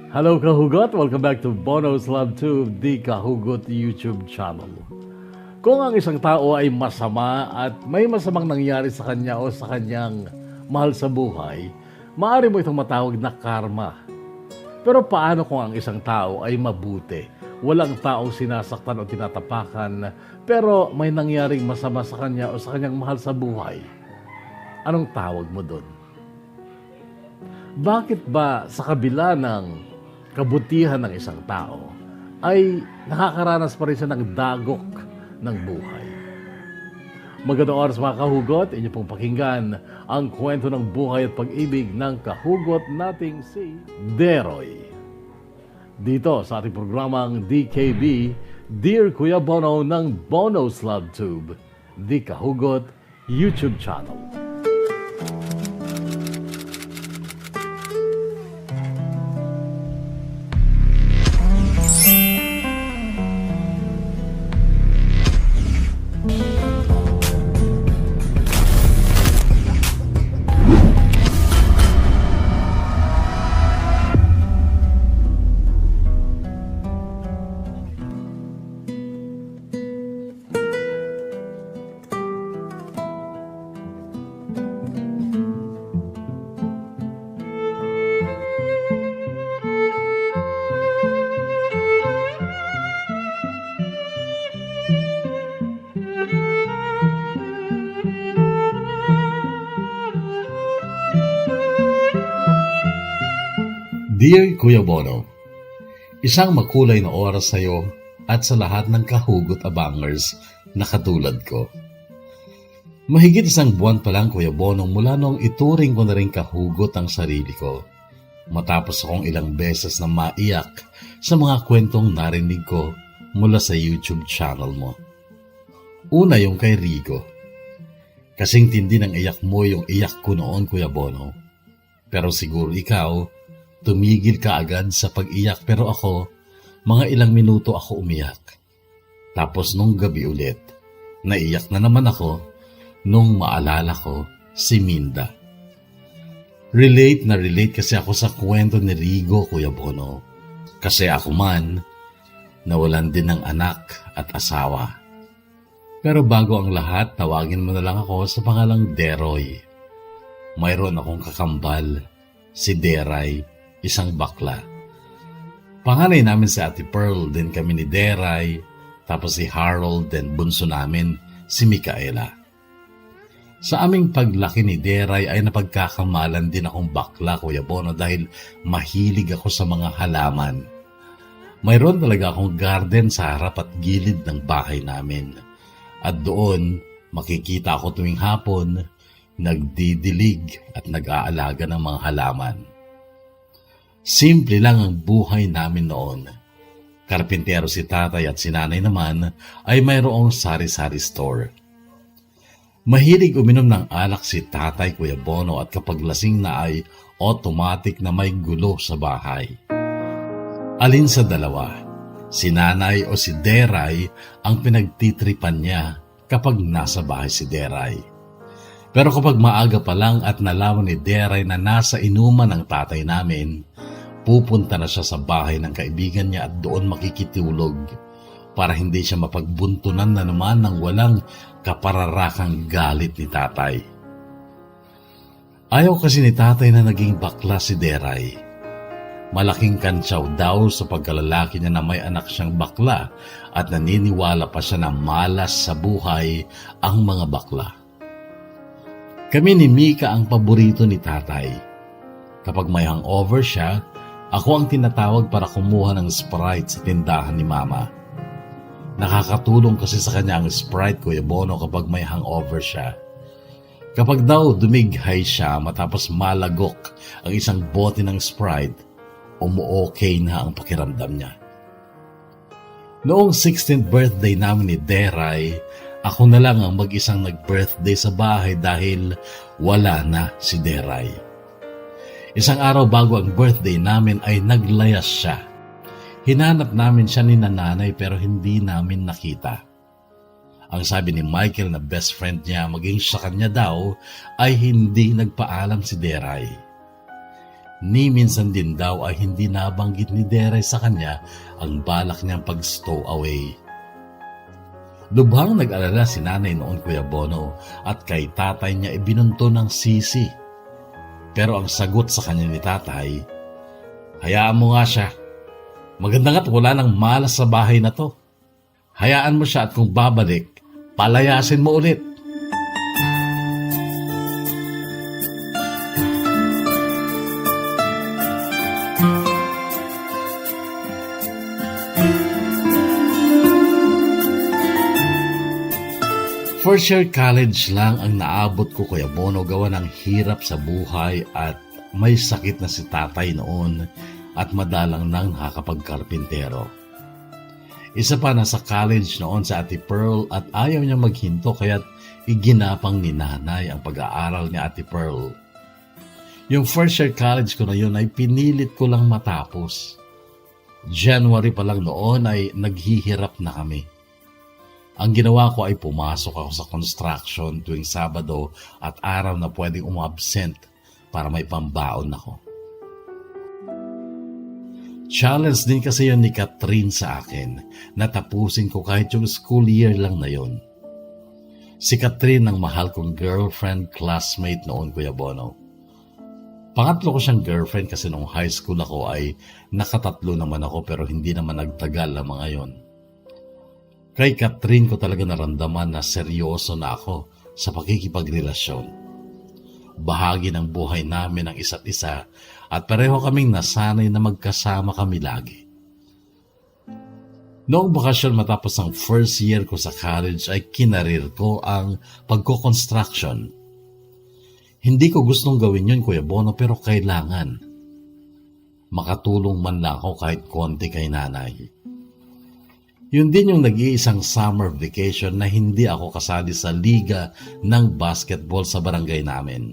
Hello Kahugot! Welcome back to Bono's Love Tube, the Kahugot YouTube channel. Kung ang isang tao ay masama at may masamang nangyari sa kanya o sa kanyang mahal sa buhay, maaari mo itong matawag na karma. Pero paano kung ang isang tao ay mabuti? Walang taong sinasaktan o tinatapakan, pero may nangyaring masama sa kanya o sa kanyang mahal sa buhay. Anong tawag mo doon? Bakit ba sa kabila ng kabutihan ng isang tao ay nakakaranas pa rin siya ng dagok ng buhay? Magandang oras mga kahugot, inyo pong pakinggan ang kwento ng buhay at pag-ibig ng kahugot nating si Deroy. Dito sa ating programang DKB, Dear Kuya Bono ng Bono's Love Tube, the Kahugot YouTube channel. Dear Kuya Bono, isang makulay na oras sa iyo at sa lahat ng kahugot abangers na katulad ko. Mahigit isang buwan pa lang, Kuya Bono, mula noong ituring ko na rin kahugot ang sarili ko. Matapos akong ilang beses na maiyak sa mga kwentong narinig ko mula sa YouTube channel mo. Una yung kay Rigo. Kasing tindi ng iyak mo yung iyak ko noon, Kuya Bono. Pero siguro ikaw, tumigil ka agad sa pag-iyak, pero ako, mga ilang minuto ako umiyak. Tapos nung gabi ulit, naiyak na naman ako nung maalala ko si Minda. Relate na relate kasi ako sa kwento ni Rigo, Kuya Bono. Kasi ako man, nawalan din ng anak at asawa. Pero bago ang lahat, tawagin mo na lang ako sa pangalang Deroy. Mayroon akong kakambal, si Deray, isang bakla. Panganay namin si Ate Pearl, din kami ni Deray, tapos si Harold, then bunso namin si Micaela. Sa aming paglaki ni Deray ay napagkakamalan din akong bakla, Kuya Bono, dahil mahilig ako sa mga halaman. Mayroon talaga akong garden sa harap at gilid ng bahay namin. At doon, makikita ako tuwing hapon, nagdidilig at nag-aalaga ng mga halaman. Simple lang ang buhay namin noon. Karpintero si tatay at si nanay naman ay mayroong sari-sari store. Mahilig uminom ng alak si tatay, Kuya Bono, at kapag lasing na ay automatic na may gulo sa bahay. Alin sa dalawa, si nanay o si Deray ang pinagtitripan niya kapag nasa bahay si Deray. Pero kapag maaga pa lang at nalaman ni Deray na nasa inuman ang tatay namin, pupunta na siya sa bahay ng kaibigan niya at doon makikitulog para hindi siya mapagbuntunan na naman ng walang kapararakang galit ni tatay. Ayaw kasi ni tatay na naging bakla si Deray. Malaking kantsaw daw sa pagkalalaki niya na may anak siyang bakla at naniniwala pa siya na malas sa buhay ang mga bakla. Kami ni Mika ang paborito ni tatay. Kapag may hangover siya, ako ang tinatawag para kumuha ng Sprite sa tindahan ni Mama. Nakakatulong kasi sa kanya ang Sprite, Kuya Bono, kapag may hangover siya. Kapag daw dumighay siya matapos malagok ang isang bote ng Sprite, umu-okay na ang pakiramdam niya. Noong 16th birthday namin ni Deray, ako na lang ang mag-isang nag-birthday sa bahay dahil wala na si Deray. Isang araw bago ang birthday namin ay naglayas siya. Hinanap namin siya ni nanay pero hindi namin nakita. Ang sabi ni Michael na best friend niya maging sa kanya daw ay hindi nagpaalam si Deray. Ni minsan din daw ay hindi nabanggit ni Derek sa kanya ang balak niyang pag-stow away. Lubhang nag-alala si nanay noon, Kuya Bono, at kay tatay niya ibinunto ng sisi. Pero ang sagot sa kanya ni tatay, hayaan mo nga siya. Maganda nga't wala nang malas sa bahay na to. Hayaan mo siya at kung babalik, palayasin mo ulit. First year college lang ang naabot ko, Kuya Bono, gawa ng hirap sa buhay at may sakit na si tatay noon at madalang nang nakakapagkarpintero. Isa pa, nasa college noon sa Ate Pearl at ayaw niya maghinto kaya't iginapang ni nanay ang pag-aaral ni Ate Pearl. Yung first year college ko na yun ay pinilit ko lang matapos. January pa lang noon ay naghihirap na kami. Ang ginawa ko ay pumasok ako sa construction tuwing Sabado at araw na pwedeng umabsent para may pambaon ako. Challenge din kasi yun ni Catherine sa akin na tapusin ko kahit yung school year lang na yun. Si Catherine ang mahal kong girlfriend, classmate noon, Kuya Bono. Pangatlo ko siyang girlfriend kasi nung high school ako ay nakatatlo naman ako pero hindi naman nagtagal ang mga yon. Kay Catherine ko talaga naramdaman na seryoso na ako sa pakikipagrelasyon. Bahagi ng buhay namin ang isa't isa at pareho kaming nasanay na magkasama kami lagi. Noong bakasyon matapos ang first year ko sa college ay kinarir ko ang pagko-construction. Hindi ko gustong gawin yun, Kuya Bono, pero kailangan. Makatulong man lang ako kahit konti kay nanay. Yun din yung nag-iisang summer vacation na hindi ako kasali sa liga ng basketball sa barangay namin.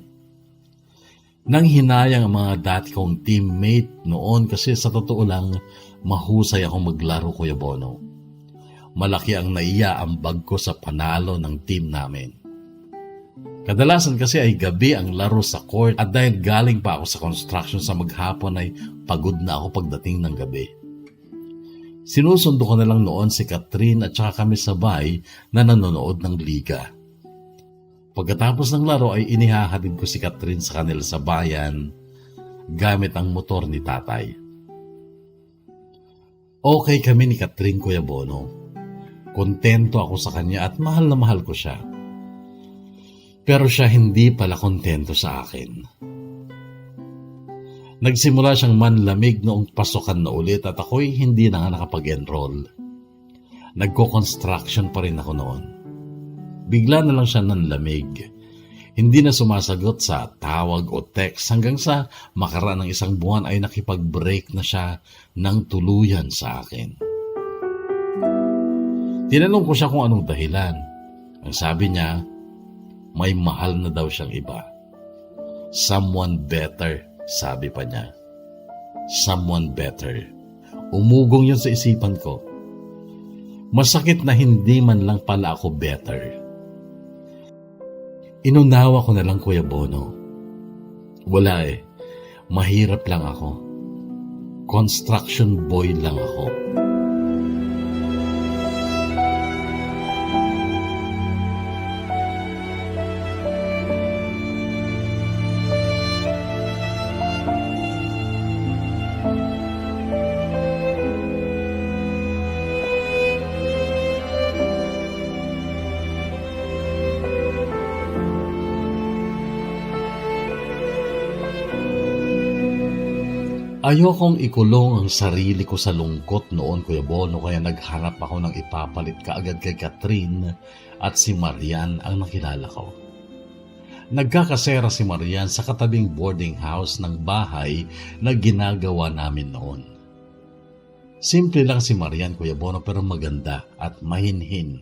Nang hinayang ang mga dati kong teammate noon kasi sa totoo lang mahusay akong maglaro, Kuya Bono. Malaki ang naiaambag ko sa panalo ng team namin. Kadalasan kasi ay gabi ang laro sa court at dahil galing pa ako sa construction sa maghapon ay pagod na ako pagdating ng gabi. Sinusundo ko na lang noon si Catherine at saka kami sabay na nanonood ng liga. Pagkatapos ng laro ay inihahatid ko si Catherine sa kanila sa bayan gamit ang motor ni tatay. Okay kami ni Catherine, Kuya Bono. Kontento ako sa kanya at mahal na mahal ko siya. Pero siya hindi pala kontento sa akin. Nagsimula siyang manlamig noong pasukan na ulit at ako'y hindi na nga nakapag-enroll. Nagko-construction pa rin ako noon. Bigla na lang siya nanlamig. Hindi na sumasagot sa tawag o text hanggang sa makaraan ng isang buwan ay nakipag-break na siya ng tuluyan sa akin. Tinanong ko siya kung anong dahilan. Ang sabi niya, may mahal na daw siyang iba. Someone better, sabi pa niya. Someone better. Umugong yun sa isipan ko. Masakit na hindi man lang pala ako better. Inunawa ko na lang, Kuya Bono. Wala eh. Mahirap lang ako. Construction boy lang ako. Ayokong ikulong ang sarili ko sa lungkot noon, Kuya Bono, kaya naghanap ako ng ipapalit kaagad kay Catherine at si Marian ang nakilala ko. Nagkakasera si Marian sa katabing boarding house ng bahay na ginagawa namin noon. Simple lang si Marian, Kuya Bono, pero maganda at mahinhin.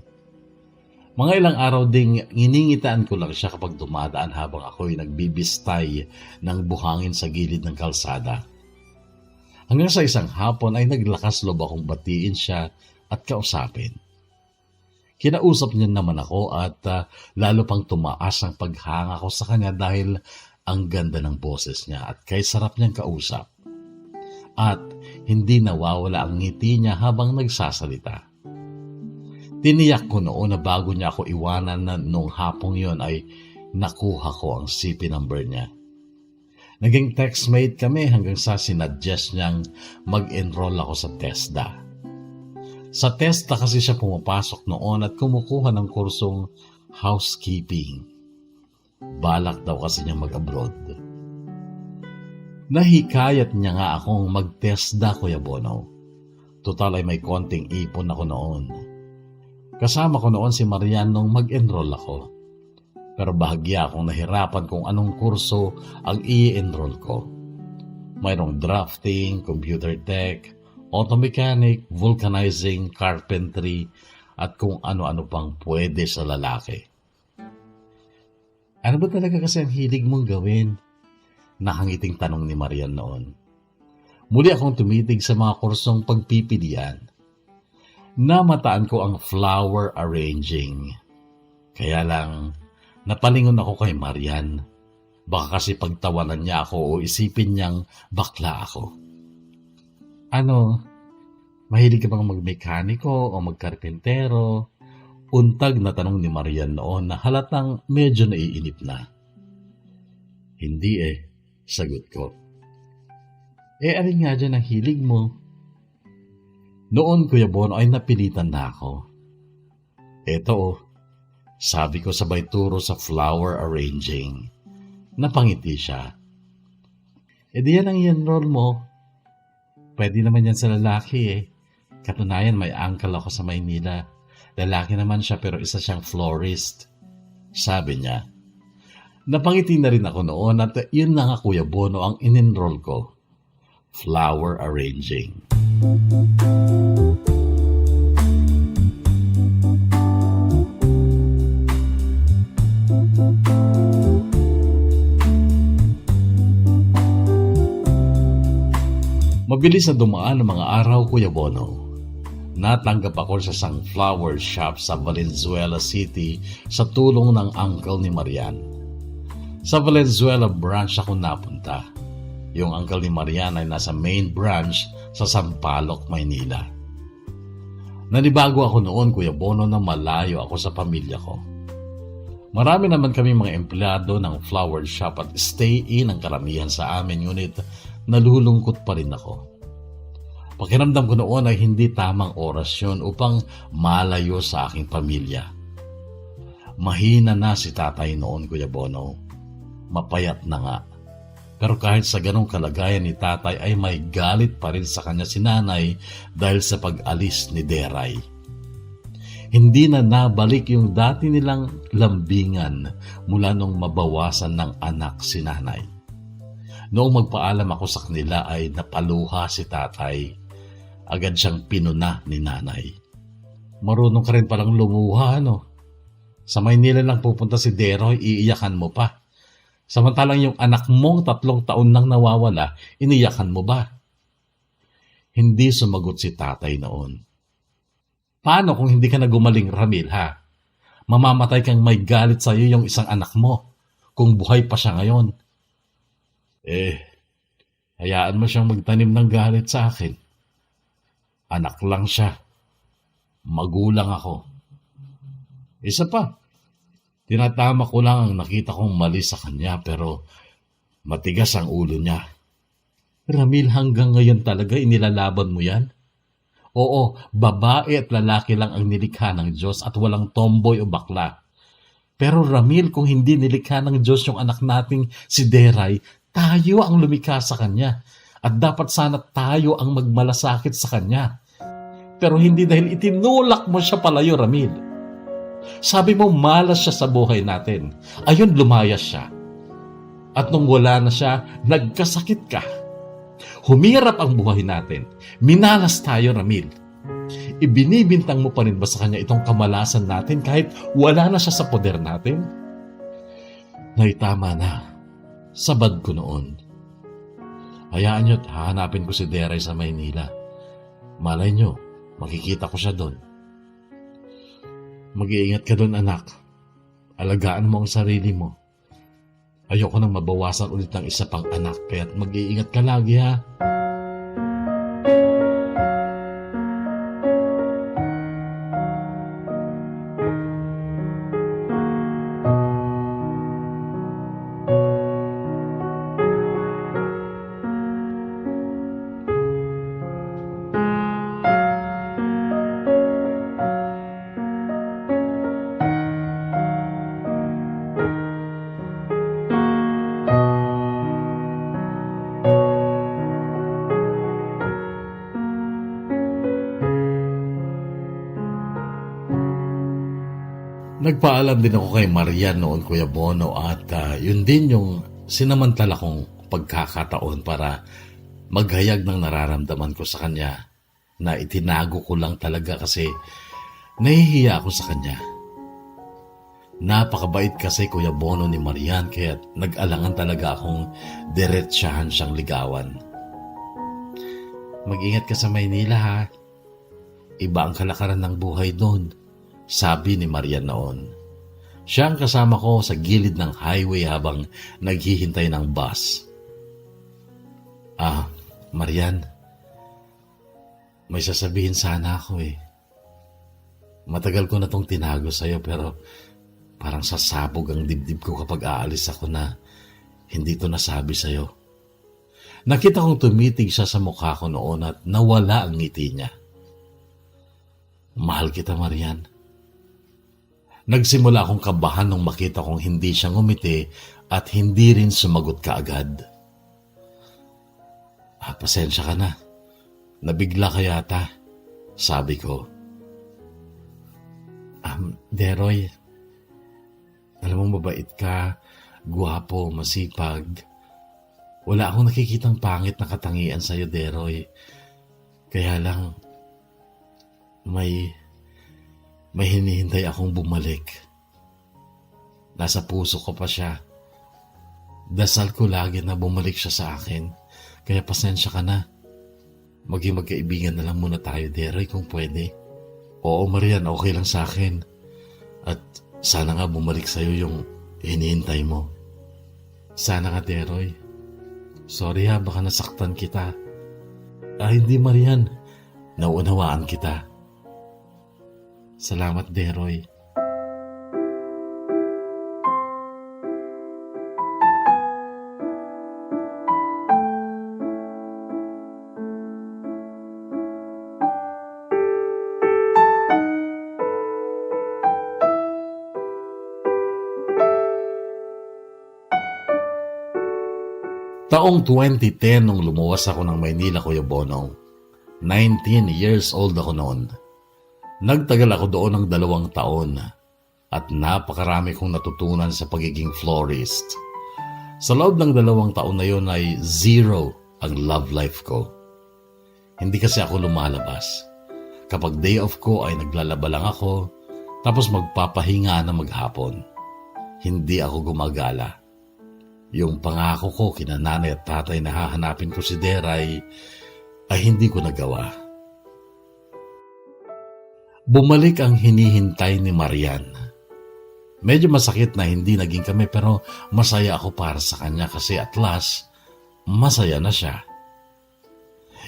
Mga ilang araw ding iningitaan ko lang siya kapag dumadaan habang ako'y nagbibistay ng buhangin sa gilid ng kalsada. Hanggang sa isang hapon ay naglakas loob akong batiin siya at kausapin. Kinausap niya naman ako at lalo pang tumaas ang paghanga ko sa kanya dahil Ang ganda ng boses niya at kay sarap niyang kausap. At hindi nawawala ang ngiti niya habang nagsasalita. Tiniyak ko noon na bago niya ako iwanan na nung hapong yon ay nakuha ko ang CP number niya. Naging textmate kami hanggang sa sinadjust niyang mag-enroll ako sa TESDA. Sa TESDA kasi siya pumapasok noon at kumukuha ng kursong housekeeping. Balak daw kasi niya mag-abroad. Nahikayat niya nga akong mag-TESDA, Kuya Bono. Total ay may konting ipon ako noon. Kasama ko noon si Marian nung mag-enroll ako. Pero bahagya akong nahirapan kung anong kurso ang i-enroll ko. Mayroong drafting, computer tech, auto mechanic, vulcanizing, carpentry, at kung ano-ano pang pwede sa lalaki. Ano ba talaga kasi ang hilig mong gawin? Nakangiting tanong ni Marian noon. Muli akong tumitig sa mga kursong pagpipilian. Namataan ko ang flower arranging. Kaya lang, napalingon ako kay Marian. Baka kasi pagtawanan niya ako o isipin niyang bakla ako. Ano, mahilig ka bang magmekaniko o magkarpentero? Untag na tanong ni Marian noon na halatang medyo naiinip na. Hindi sagot ko. Alin nga dyan ang hilig mo? Noon, Kuya Bono, ay napilitan na ako. Eto sabi ko sabay turo sa flower arranging. Napangiti siya. Di yan ang i-enroll mo. Pwede naman yan sa lalaki Katunayan may uncle ako sa Maynila. Lalaki naman siya pero isa siyang florist. Sabi niya. Napangiti na rin ako noon at yun na nga, Kuya Bono, ang in-enroll ko. Flower arranging. Mabilis na dumaan ang mga araw, Kuya Bono. Natanggap ako sa isang flower shop sa Valenzuela City sa tulong ng uncle ni Marian. Sa Valenzuela branch ako napunta. Yung uncle ni Marian ay nasa main branch sa Sampaloc, Maynila. Nanibago ako noon, Kuya Bono, na malayo ako sa pamilya ko. Marami naman kami mga empleyado ng flower shop at stay-in ang karamihan sa amin, ngunit nalulungkot pa rin ako. Pakiramdam ko noon ay hindi tamang oras yun upang malayo sa aking pamilya. Mahina na si tatay noon, Kuya Bono. Mapayat na nga. Pero kahit sa ganong kalagayan ni tatay ay may galit pa rin sa kanya si nanay dahil sa pag-alis ni Deray. Hindi na nabalik yung dati nilang lambingan mula nung mabawasan ng anak si nanay. Noong magpaalam ako sa kanila ay napaluha si tatay. Agad siyang pinuna ni nanay. Marunong ka rin palang lumuha, ano? Sa Maynila lang pupunta si Deroy, iiyakan mo pa. Samantalang yung anak mong 3 taon nang nawawala, iniyakan mo ba? Hindi sumagot si tatay noon. Paano kung hindi ka na gumaling, Ramil, ha? Mamamatay kang may galit sa iyo yung isang anak mo, kung buhay pa siya ngayon. Hayaan mo siyang magtanim ng galit sa akin. Anak lang siya. Magulang ako. Isa pa, tinatama ko lang ang nakita kong mali sa kanya pero matigas ang ulo niya. Ramil, hanggang ngayon talaga inilalaban mo yan? Oo, babae at lalaki lang ang nilikha ng Diyos at walang tomboy o bakla. Pero Ramil, kung hindi nilikha ng Diyos yung anak nating si Deray, tayo ang lumikha sa kanya. At dapat sana tayo ang magmalasakit sa kanya. Pero hindi dahil itinulak mo siya palayo, Ramil. Sabi mo malas siya sa buhay natin. Ayun, lumayas siya. At nung wala na siya, nagkasakit ka. Humirap ang buhay natin. Minalas tayo, Ramil. Ibinibintang mo pa rin ba sa kanya itong kamalasan natin kahit wala na siya sa poder natin? Tama na. Sabad ko noon. Hayaan niyo't hahanapin ko si Deray sa Maynila. Malay niyo, makikita ko siya doon. Mag-iingat ka doon, anak. Alagaan mo ang sarili mo. Ayoko nang mabawasan ulit ng isa pang anak, kaya't mag-iingat ka lagi ha. Nagpaalam din ako kay Marian noon, Kuya Bono, at yun din yung sinamantala kong pagkakataon para maghayag ng nararamdaman ko sa kanya na itinago ko lang talaga kasi nahihiya ako sa kanya. Napakabait kasi, Kuya Bono, ni Marian, kaya nag-alangan talaga akong diretsahan siyang ligawan. Mag-ingat ka sa Maynila ha. Iba ang kalakaran ng buhay doon, sabi ni Marian noon. Siya ang kasama ko sa gilid ng highway habang naghihintay ng bus. Marian, may sasabihin sana ako eh. Matagal ko na tong tinago sa'yo pero parang sasabog ang dibdib ko kapag aalis ako na hindi to nasabi sa'yo. Nakita kong tumitig siya sa mukha ko noon at nawala ang ngiti niya. Mahal kita, Marian. Nagsimula akong kabahan nung makita kong hindi siya ngumiti at hindi rin sumagot kaagad. Pasensya ka na. Nabigla ka yata, sabi ko. Deroy, alam mo mabait ka, gwapo, masipag. Wala akong nakikitang pangit na katangian sa'yo, Deroy. Kaya lang, may hinihintay akong bumalik. Nasa puso ko pa siya. Dasal ko lagi na bumalik siya sa akin. Kaya pasensya ka na. Maging magkaibigan na lang muna tayo, Deroy, kung pwede. Oo, Marian, okay lang sa akin. At sana nga bumalik sa'yo yung hinihintay mo. Sana nga, Deroy. Sorry ha, baka nasaktan kita. Hindi, Marian. Nauunawaan kita. Salamat, Deroy. Taong 2010 nung lumuwas ako ng Maynila, Kuya Bonong. 19 years old ako noon. Nagtagal ako doon ng 2 taon at napakarami kong natutunan sa pagiging florist. Sa loob ng 2 taon na yon ay 0 ang love life ko. Hindi kasi ako lumalabas. Kapag day off ko ay naglalaba lang ako, tapos magpapahinga na maghapon. Hindi ako gumagala. Yung pangako ko kina nanay at tatay na hahanapin ko si Deray ay hindi ko nagawa. Bumalik ang hinihintay ni Marian. Medyo masakit na hindi naging kami pero masaya ako para sa kanya kasi at last, masaya na siya.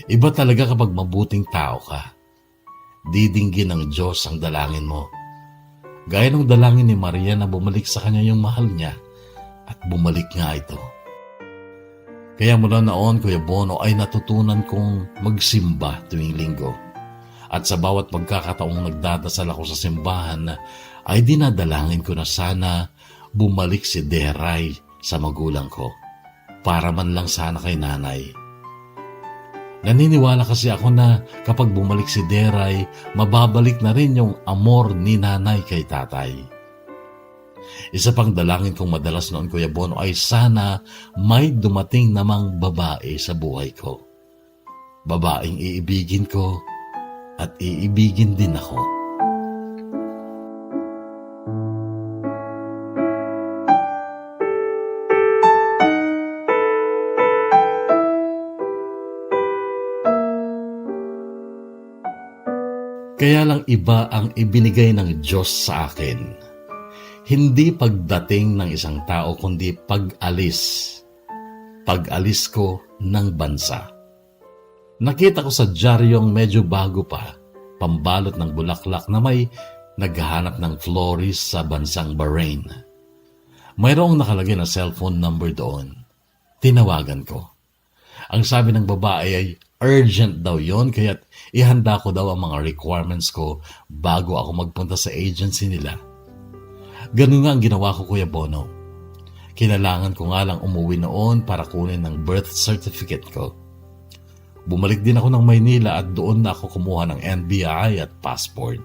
Iba talaga kapag mabuting tao ka. Didinggin ng Diyos ang dalangin mo. Gaya ng dalangin ni Marian na bumalik sa kanya yung mahal niya. At bumalik nga ito. Kaya mula noon, Kuya Bono, ay natutunan kong magsimba tuwing linggo. At sa bawat pagkakataong nagdadasal ako sa simbahan, ay dinadalangin ko na sana bumalik si Deray sa magulang ko. Para man lang sana kay nanay. Naniniwala kasi ako na kapag bumalik si Deray, mababalik na rin yung amor ni nanay kay tatay. Isa pang dalangin kong madalas noon, Kuya Bono, ay sana may dumating namang babae sa buhay ko. Babaeng iibigin ko at iibigin din ako. Kaya lang iba ang ibinigay ng Diyos sa akin. Hindi pagdating ng isang tao kundi pag-alis. Pag-alis ko ng bansa. Nakita ko sa dyaryong medyo bago pa, pambalot ng bulaklak na may naghahanap ng florist sa bansang Bahrain. Mayroong nakalagay na cellphone number doon. Tinawagan ko. Ang sabi ng babae ay urgent daw yon, kaya't ihanda ko daw ang mga requirements ko bago ako magpunta sa agency nila. Ganun nga ang ginawa ko, Kuya Bono. Kinailangan ko nga lang umuwi noon para kunin ng birth certificate ko. Bumalik din ako ng Maynila at doon na ako kumuha ng NBI at passport.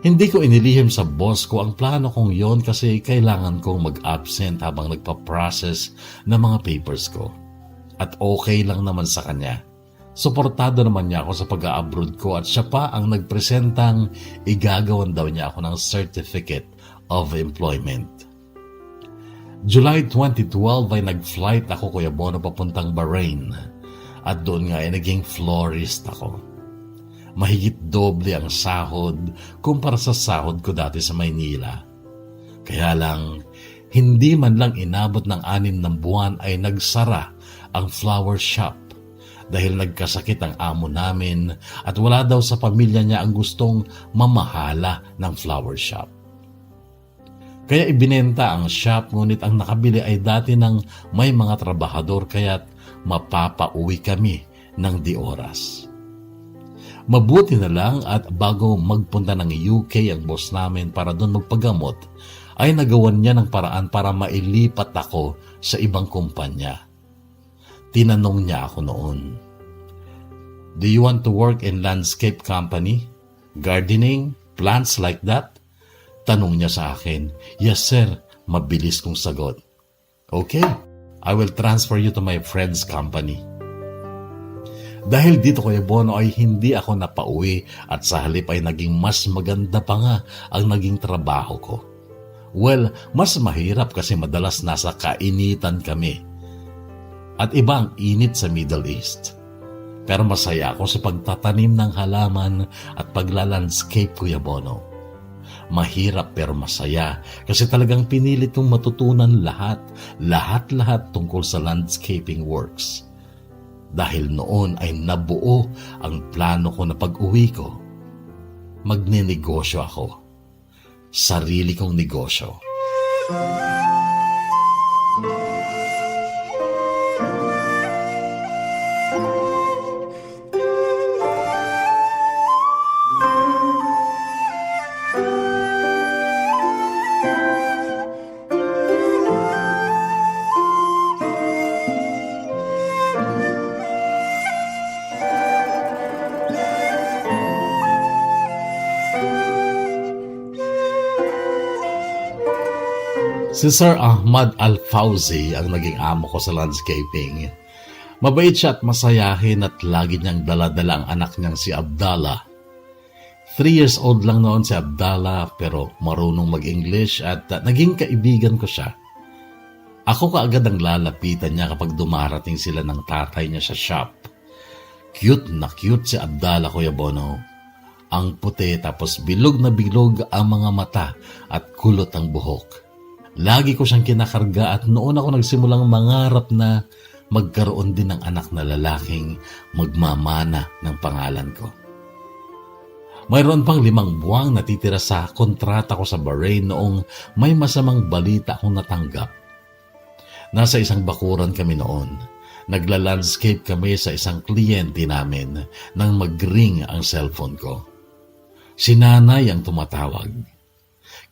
Hindi ko inilihim sa boss ko ang plano kong yon kasi kailangan kong mag-absent habang nagpa-process ng mga papers ko. At okay lang naman sa kanya. Suportado naman niya ako sa pag-a-abroad ko at siya pa ang nagpresentang igagawan daw niya ako ng Certificate of Employment. July 2012 ay nag-flight ako, Kuya Bono, papuntang Bahrain at doon nga ay naging florist ako. Mahigit doble ang sahod kumpara sa sahod ko dati sa Maynila. Kaya lang, hindi man lang inabot ng 6 na buwan ay nagsara ang flower shop dahil nagkasakit ang amo namin at wala daw sa pamilya niya ang gustong mamahala ng flower shop. Kaya ibinenta ang shop, ngunit ang nakabili ay dati ng may mga trabahador kaya't mapapauwi kami ng di oras. Mabuti na lang at bago magpunta ng UK ang boss namin para doon magpagamot, ay nagawan niya ng paraan para mailipat ako sa ibang kumpanya. Tinanong niya ako noon, "Do you want to work in landscape company? Gardening? Plants like that?" Tanong niya sa akin. "Yes sir," mabilis kong sagot. "Okay, I will transfer you to my friend's company." Dahil dito, Kuya Bono, ay hindi ako napauwi at sa halip ay naging mas maganda pa nga ang naging trabaho ko. Well, mas mahirap kasi madalas nasa kainitan kami. At iba ang init sa Middle East. Pero masaya ako sa pagtatanim ng halaman at paglalandscape, Kuya Bono. Mahirap pero masaya kasi talagang pinilit kong matutunan lahat tungkol sa landscaping works. Dahil noon ay nabuo ang plano ko na pag-uwi ko, magnenegosyo ako. Sarili kong negosyo. Si Sir Ahmad Al-Fauzi ang naging amo ko sa landscaping. Mabait siya at masayahin at lagi niyang dala-dala ang anak niyang si Abdallah. 3 years old lang noon si Abdallah pero marunong mag-English at naging kaibigan ko siya. Ako kaagad ang lalapitan niya kapag dumarating sila ng tatay niya sa shop. Cute na cute si Abdallah, Kuya Bono. Ang puti tapos bilog na bilog ang mga mata at kulot ang buhok. Lagi ko siyang kinakarga at noon ako nagsimulang mangarap na magkaroon din ng anak na lalaking magmamana ng pangalan ko. Mayroon pang 5 buwang natitira sa kontrata ko sa Bahrain noong may masamang balita akong natanggap. Nasa isang bakuran kami noon. Nagla-landscape kami sa isang kliyente namin nang mag-ring ang cellphone ko. Si nanay ang tumatawag.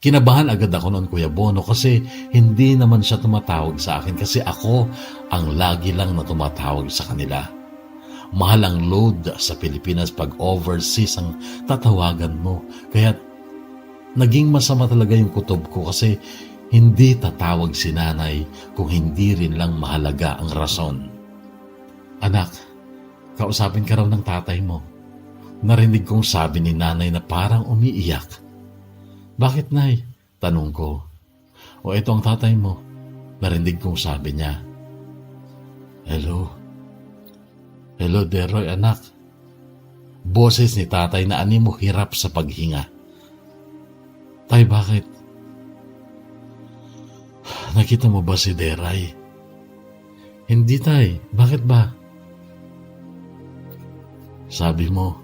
Kinabahan agad ako noon, Kuya Bono, kasi hindi naman siya tumatawag sa akin kasi ako ang lagi lang na tumatawag sa kanila. Mahal ang load sa Pilipinas pag overseas ang tatawagan mo. Kaya naging masama talaga yung kutob ko kasi hindi tatawag si nanay kung hindi rin lang mahalaga ang rason. "Anak, kausapin ka raw ng tatay mo." Narinig kong sabi ni nanay na parang umiiyak. "Bakit, Nay?" tanong ko. "O ito ang tatay mo." Narinig kong sabi niya. Hello Deroy, anak." Boses ni tatay na animo hirap sa paghinga. "Tay, bakit? Nakita mo ba si Deray? Hindi, tay. Bakit ba? Sabi mo,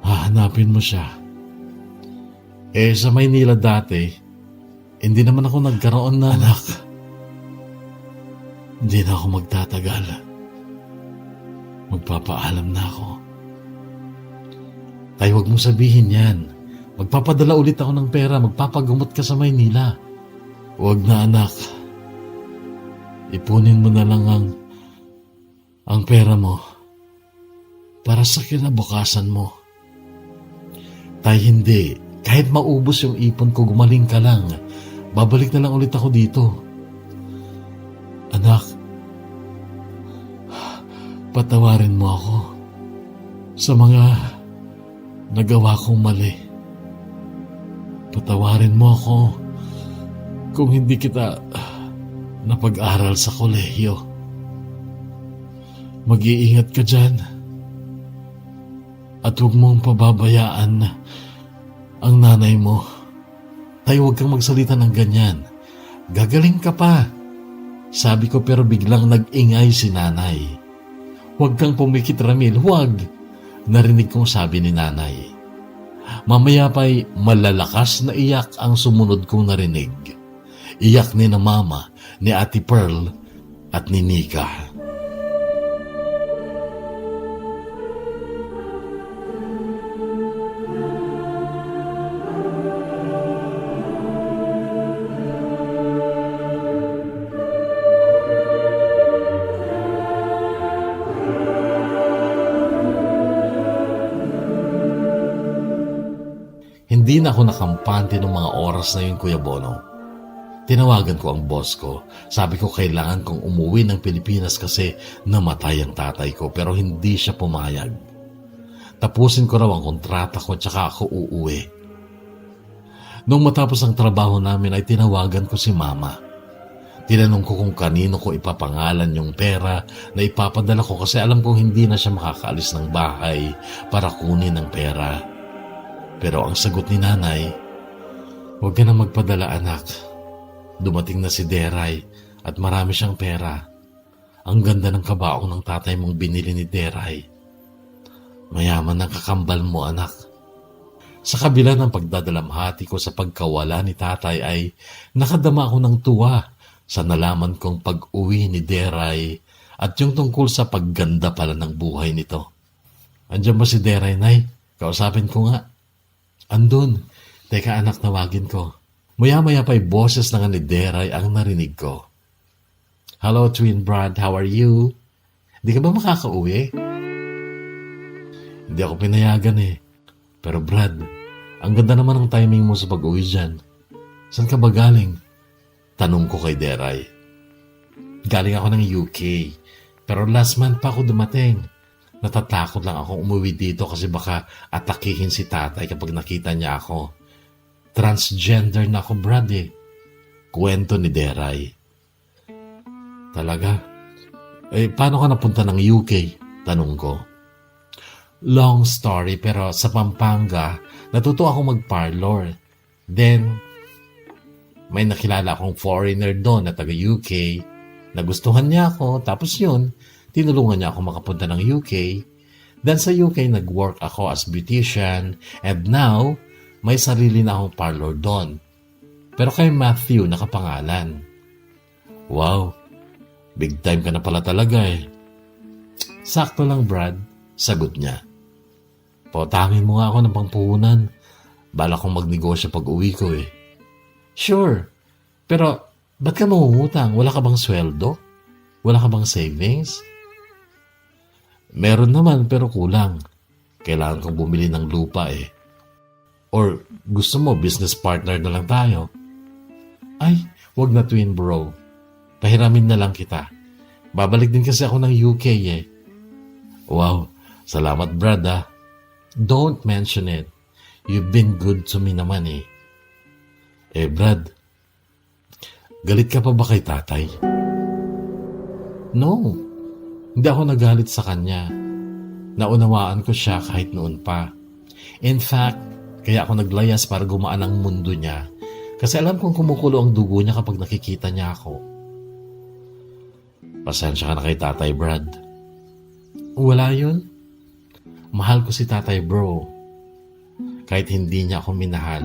hahanapin mo siya. Sa Maynila dati, hindi naman ako nagkaroon na... Anak, hindi na ako magtatagal. Magpapaalam na ako. Tay, huwag mong sabihin yan. Magpapadala ulit ako ng pera, magpapagumot ka sa Maynila. Huwag na, anak. Ipunin mo na lang ang pera mo para sa kinabukasan mo. Tay, hindi. Kahit maubos yung ipon ko, gumaling ka lang. Babalik na lang ulit ako dito. Anak, patawarin mo ako sa mga nagawa kong mali. Patawarin mo ako kung hindi kita napag-aral sa kolehiyo. Mag-iingat ka dyan at huwag mong pababayaan ang nanay mo. Tayo, huwag kang magsalita ng ganyan. Gagaling ka pa. Sabi ko, pero biglang nag-ingay si nanay. Huwag kang pumikit, Ramil, huwag. Narinig kong sabi ni nanay. Mamaya pa'y malalakas na iyak ang sumunod kong narinig. Iyak ni na mama, ni Ate Pearl at ni Nika. Hindi na ako nakampante ng mga oras na yun, Kuya Bono. Tinawagan ko ang boss ko. Sabi ko kailangan kong umuwi ng Pilipinas kasi namatay ang tatay ko, pero hindi siya pumayag. Tapusin ko raw ang kontrata ko tsaka ako uuwi. Nung matapos ang trabaho namin ay tinawagan ko si Mama. Tinanong ko kung kanino ko ipapangalan yung pera na ipapadala ko kasi alam kong hindi na siya makakaalis ng bahay para kunin ang pera. Pero ang sagot ni nanay, huwag ka na magpadala, anak. Dumating na si Deray at marami siyang pera. Ang ganda ng kabaong ng tatay mong binili ni Deray. Mayaman ang kakambal mo, anak. Sa kabila ng pagdadalamhati ko sa pagkawala ni tatay ay nakadama ako ng tuwa sa nalaman kong pag-uwi ni Deray at yung tungkol sa pagganda pala ng buhay nito. Andiyan ba si Deray, Nay? Kausapin ko nga. Andun. Teka, anak, tawagin ko. Maya-maya pa'y boses na nga ni Deray ang narinig ko. Hello, Twin Brad. How are you? Di ka ba makakauwi? Hindi ako pinayagan eh. Pero Brad, ang ganda naman ng timing mo sa pag-uwi dyan. Saan ka ba galing? Tanong ko kay Deray. Galing ako ng UK. Pero last month pa ako dumating. Natatakot lang akong umuwi dito kasi baka atakihin si tatay kapag nakita niya ako. Transgender na ako, Brad eh. Kwento ni Deray. Talaga? Paano ka napunta ng UK? Tanong ko. Long story, pero sa Pampanga, natuto ako mag-parlor. Then, may nakilala akong foreigner doon na taga-UK. Nagustuhan niya ako, tapos yun, tinulungan niya ako makapunta ng UK. Then sa UK, nag-work ako as beautician. And now, may sarili na akong parlor doon. Pero kay Matthew, nakapangalan. Wow, big time ka na pala talaga eh. Sakto lang, Brad, sagot niya. Pautangin mo nga ako ng pangpuhunan. Bala kong magnegosyo pag uwi ko eh. Sure, pero ba't ka mangungutang? Wala ka bang sweldo? Wala ka bang savings? Meron naman pero kulang. Kailangan kong bumili ng lupa eh. Or gusto mo business partner na lang tayo? Ay, wag na, twin bro. Pahiramin na lang kita. Babalik din kasi ako ng UK eh. Wow, salamat Brad ah. Don't mention it. You've been good to me naman eh. Brad, galit ka pa ba kay tatay? No, hindi ako nagalit sa kanya. Naunawaan ko siya kahit noon pa. In fact, kaya ako naglayas para gumaan ang mundo niya Kasi alam kong kumukulo ang dugo niya kapag nakikita niya ako. Pasensya ka na kay Tatay Brad. Wala yun. Mahal ko si Tatay Bro. Kahit hindi niya ako minahal,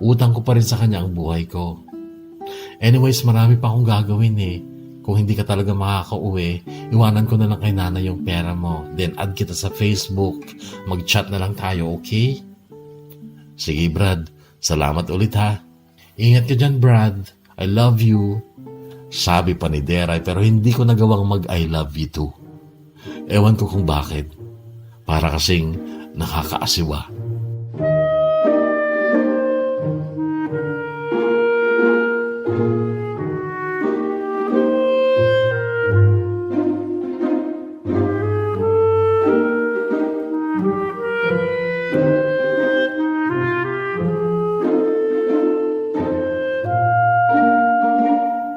utang ko pa rin sa kanya ang buhay ko. Anyways, marami pa akong gagawin eh. Kung hindi ka talaga makakauwi, iwanan ko na lang kay Nana yung pera mo. Then add kita sa Facebook. Mag-chat na lang tayo, okay? Sige, Brad. Salamat ulit ha. Ingat ka dyan, Brad. I love you. Sabi pa ni Deray pero hindi ko nagawang mag-I love you too. Ewan ko kung bakit. Para kasing nakakaasiwa.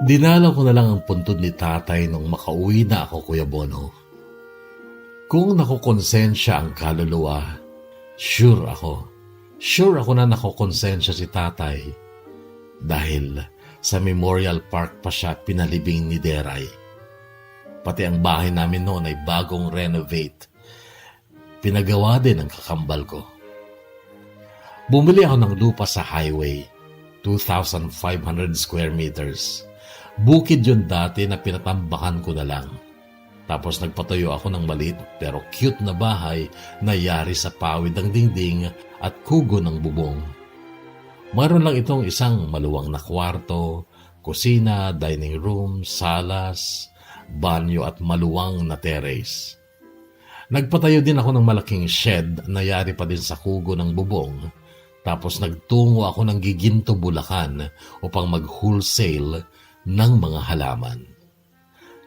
Dinalaw ko na lang ang puntod ni tatay nung makauwi na ako, Kuya Bono. Kung nakukonsensya ang kaluluwa, sure ako na nakukonsensya si tatay dahil sa Memorial Park pa siya pinalibing ni Deray. Pati ang bahay namin noon ay bagong renovate. Pinagawa din ang kakambal ko. Bumili ako ng lupa sa highway, 2,500 square meters. Bukid yun dati na pinatambakan ko na lang. Tapos nagpatayo ako ng maliit pero cute na bahay na yari sa pawid ng dingding at kugo ng bubong. Mayroon lang itong isang maluwang na kwarto, kusina, dining room, salas, banyo at maluwang na terrace. Nagpatayo din ako ng malaking shed na yari pa din sa kugo ng bubong. Tapos nagtungo ako ng Giginto, Bulacan upang mag-wholesale ng mga halaman.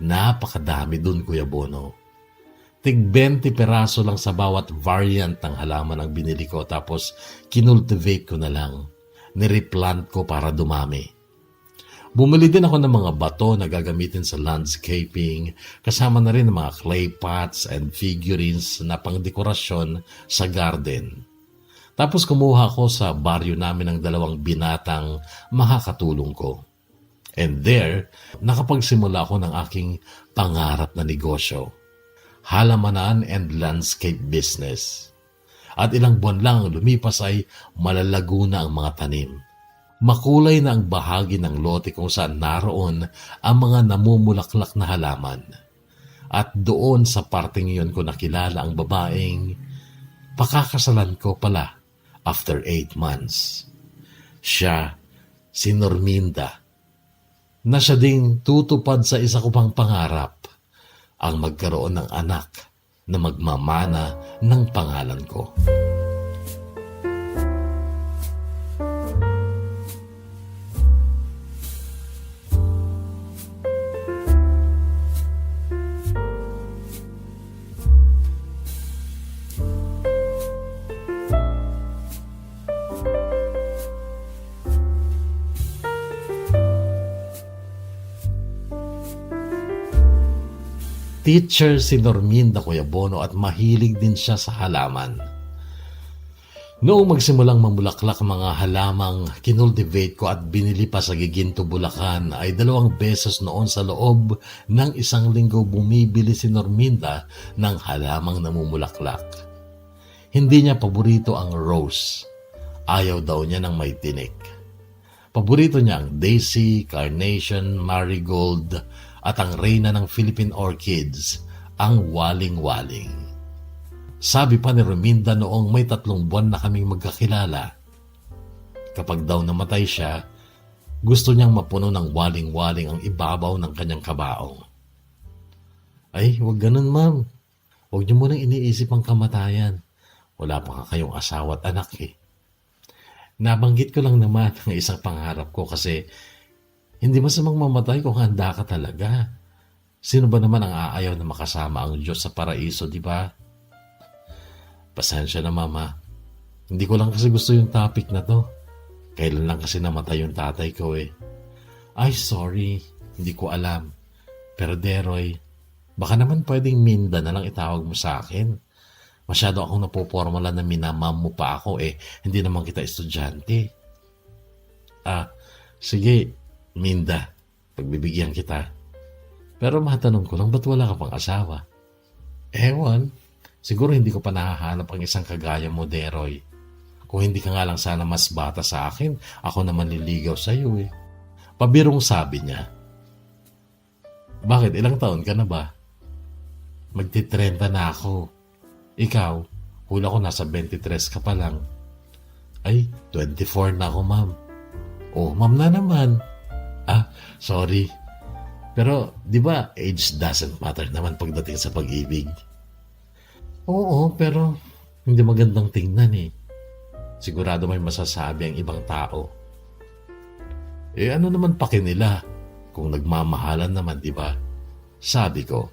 Napakadami dun, Kuya Bono. Tig 20 peraso lang sa bawat variant ng halaman ang binili ko tapos kinultivate ko na lang. Nireplant ko para dumami. Bumili din ako ng mga bato na gagamitin sa landscaping kasama na rin ng mga clay pots and figurines na pangdekorasyon sa garden. Tapos kumuha ko sa baryo namin ng 2 binatang makakatulong ko. And there, nakapagsimula ako ng aking pangarap na negosyo, halamanan and landscape business. At ilang buwan lang lumipas ay malalago na ang mga tanim. Makulay na ang bahagi ng lote kung saan naroon ang mga namumulaklak na halaman. At doon sa parting iyon ko nakilala ang babaeng pakakasalan ko pala after 8 months. Siya, si Norminda, na siya ding tutupad sa isa ko pang pangarap, ang magkaroon ng anak na magmamana ng pangalan ko. Teacher si Norminda, Kuya Bono, at mahilig din siya sa halaman. Noong magsimulang mamulaklak mga halamang kinultivate ko at binili pa sa Giginto, Bulacan, ay 2 beses noon sa loob ng 1 linggo bumibili si Norminda ng halamang namumulaklak. Hindi niya paborito ang rose. Ayaw daw niya ng may tinik. Paborito niya ang daisy, carnation, marigold, at ang reyna ng Philippine orchids, ang waling-waling. Sabi pa ni Rominda noong may 3 buwan na kaming magkakilala, kapag daw namatay siya, gusto niyang mapuno ng waling-waling ang ibabaw ng kanyang kabaong. Ay, huwag ganun, ma'am. Huwag niyo munang iniisip ang kamatayan. Wala pa nga kayong asawa at anak eh. Nabanggit ko lang naman ang isang pangarap ko kasi hindi masamang mamatay kung handa ka talaga. Sino ba naman ang aayaw na makasama ang Diyos sa paraiso, di ba? Pasensya na, Mama. Hindi ko lang kasi gusto yung topic na to. Kailan lang kasi namatay yung tatay ko eh. Ay, sorry. Hindi ko alam. Pero Deroy, baka naman pwedeng Minda na lang itawag mo sa akin. Masyado akong napopormala na minamam mo pa ako eh. Hindi naman kita estudyante. Sige, Minda, pagbibigyan kita. Pero matanong ko lang, ba't wala ka pang asawa? Ewan, siguro hindi ko pa nahahanap ang isang kagaya mo, Deroy. Kung hindi ka nga lang sana mas bata sa akin, ako naman liligaw sa iyo eh. Pabirong sabi niya. Bakit? Ilang taon ka na ba? Magti-30 na ako. Ikaw, hula ko nasa 23 ka pa lang. Ay, 24 na ako, ma'am. Oh, ma'am na naman. Sorry. Pero, di ba, age doesn't matter naman pagdating sa pag-ibig. Oo, pero hindi magandang tingnan eh. Sigurado may masasabi ang ibang tao. Ano naman paki nila kung nagmamahalan naman, di ba? Sabi ko.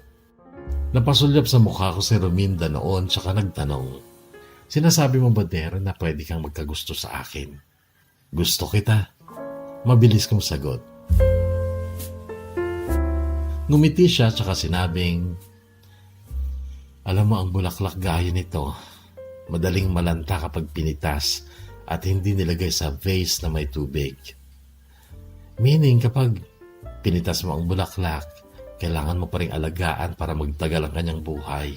Napasulyap sa mukha ko si Rominda noon tsaka nagtanong, sinasabi mo ba, Dero, na pwede kang magkagusto sa akin? Gusto kita. Mabilis kong sagot. Ngumiti siya tsaka sinabing, alam mo ang bulaklak gaya nito, madaling malanta kapag pinitas at hindi nilagay sa vase na may tubig. Meaning kapag pinitas mo ang bulaklak, kailangan mo pa ring alagaan para magtagal ang kanyang buhay.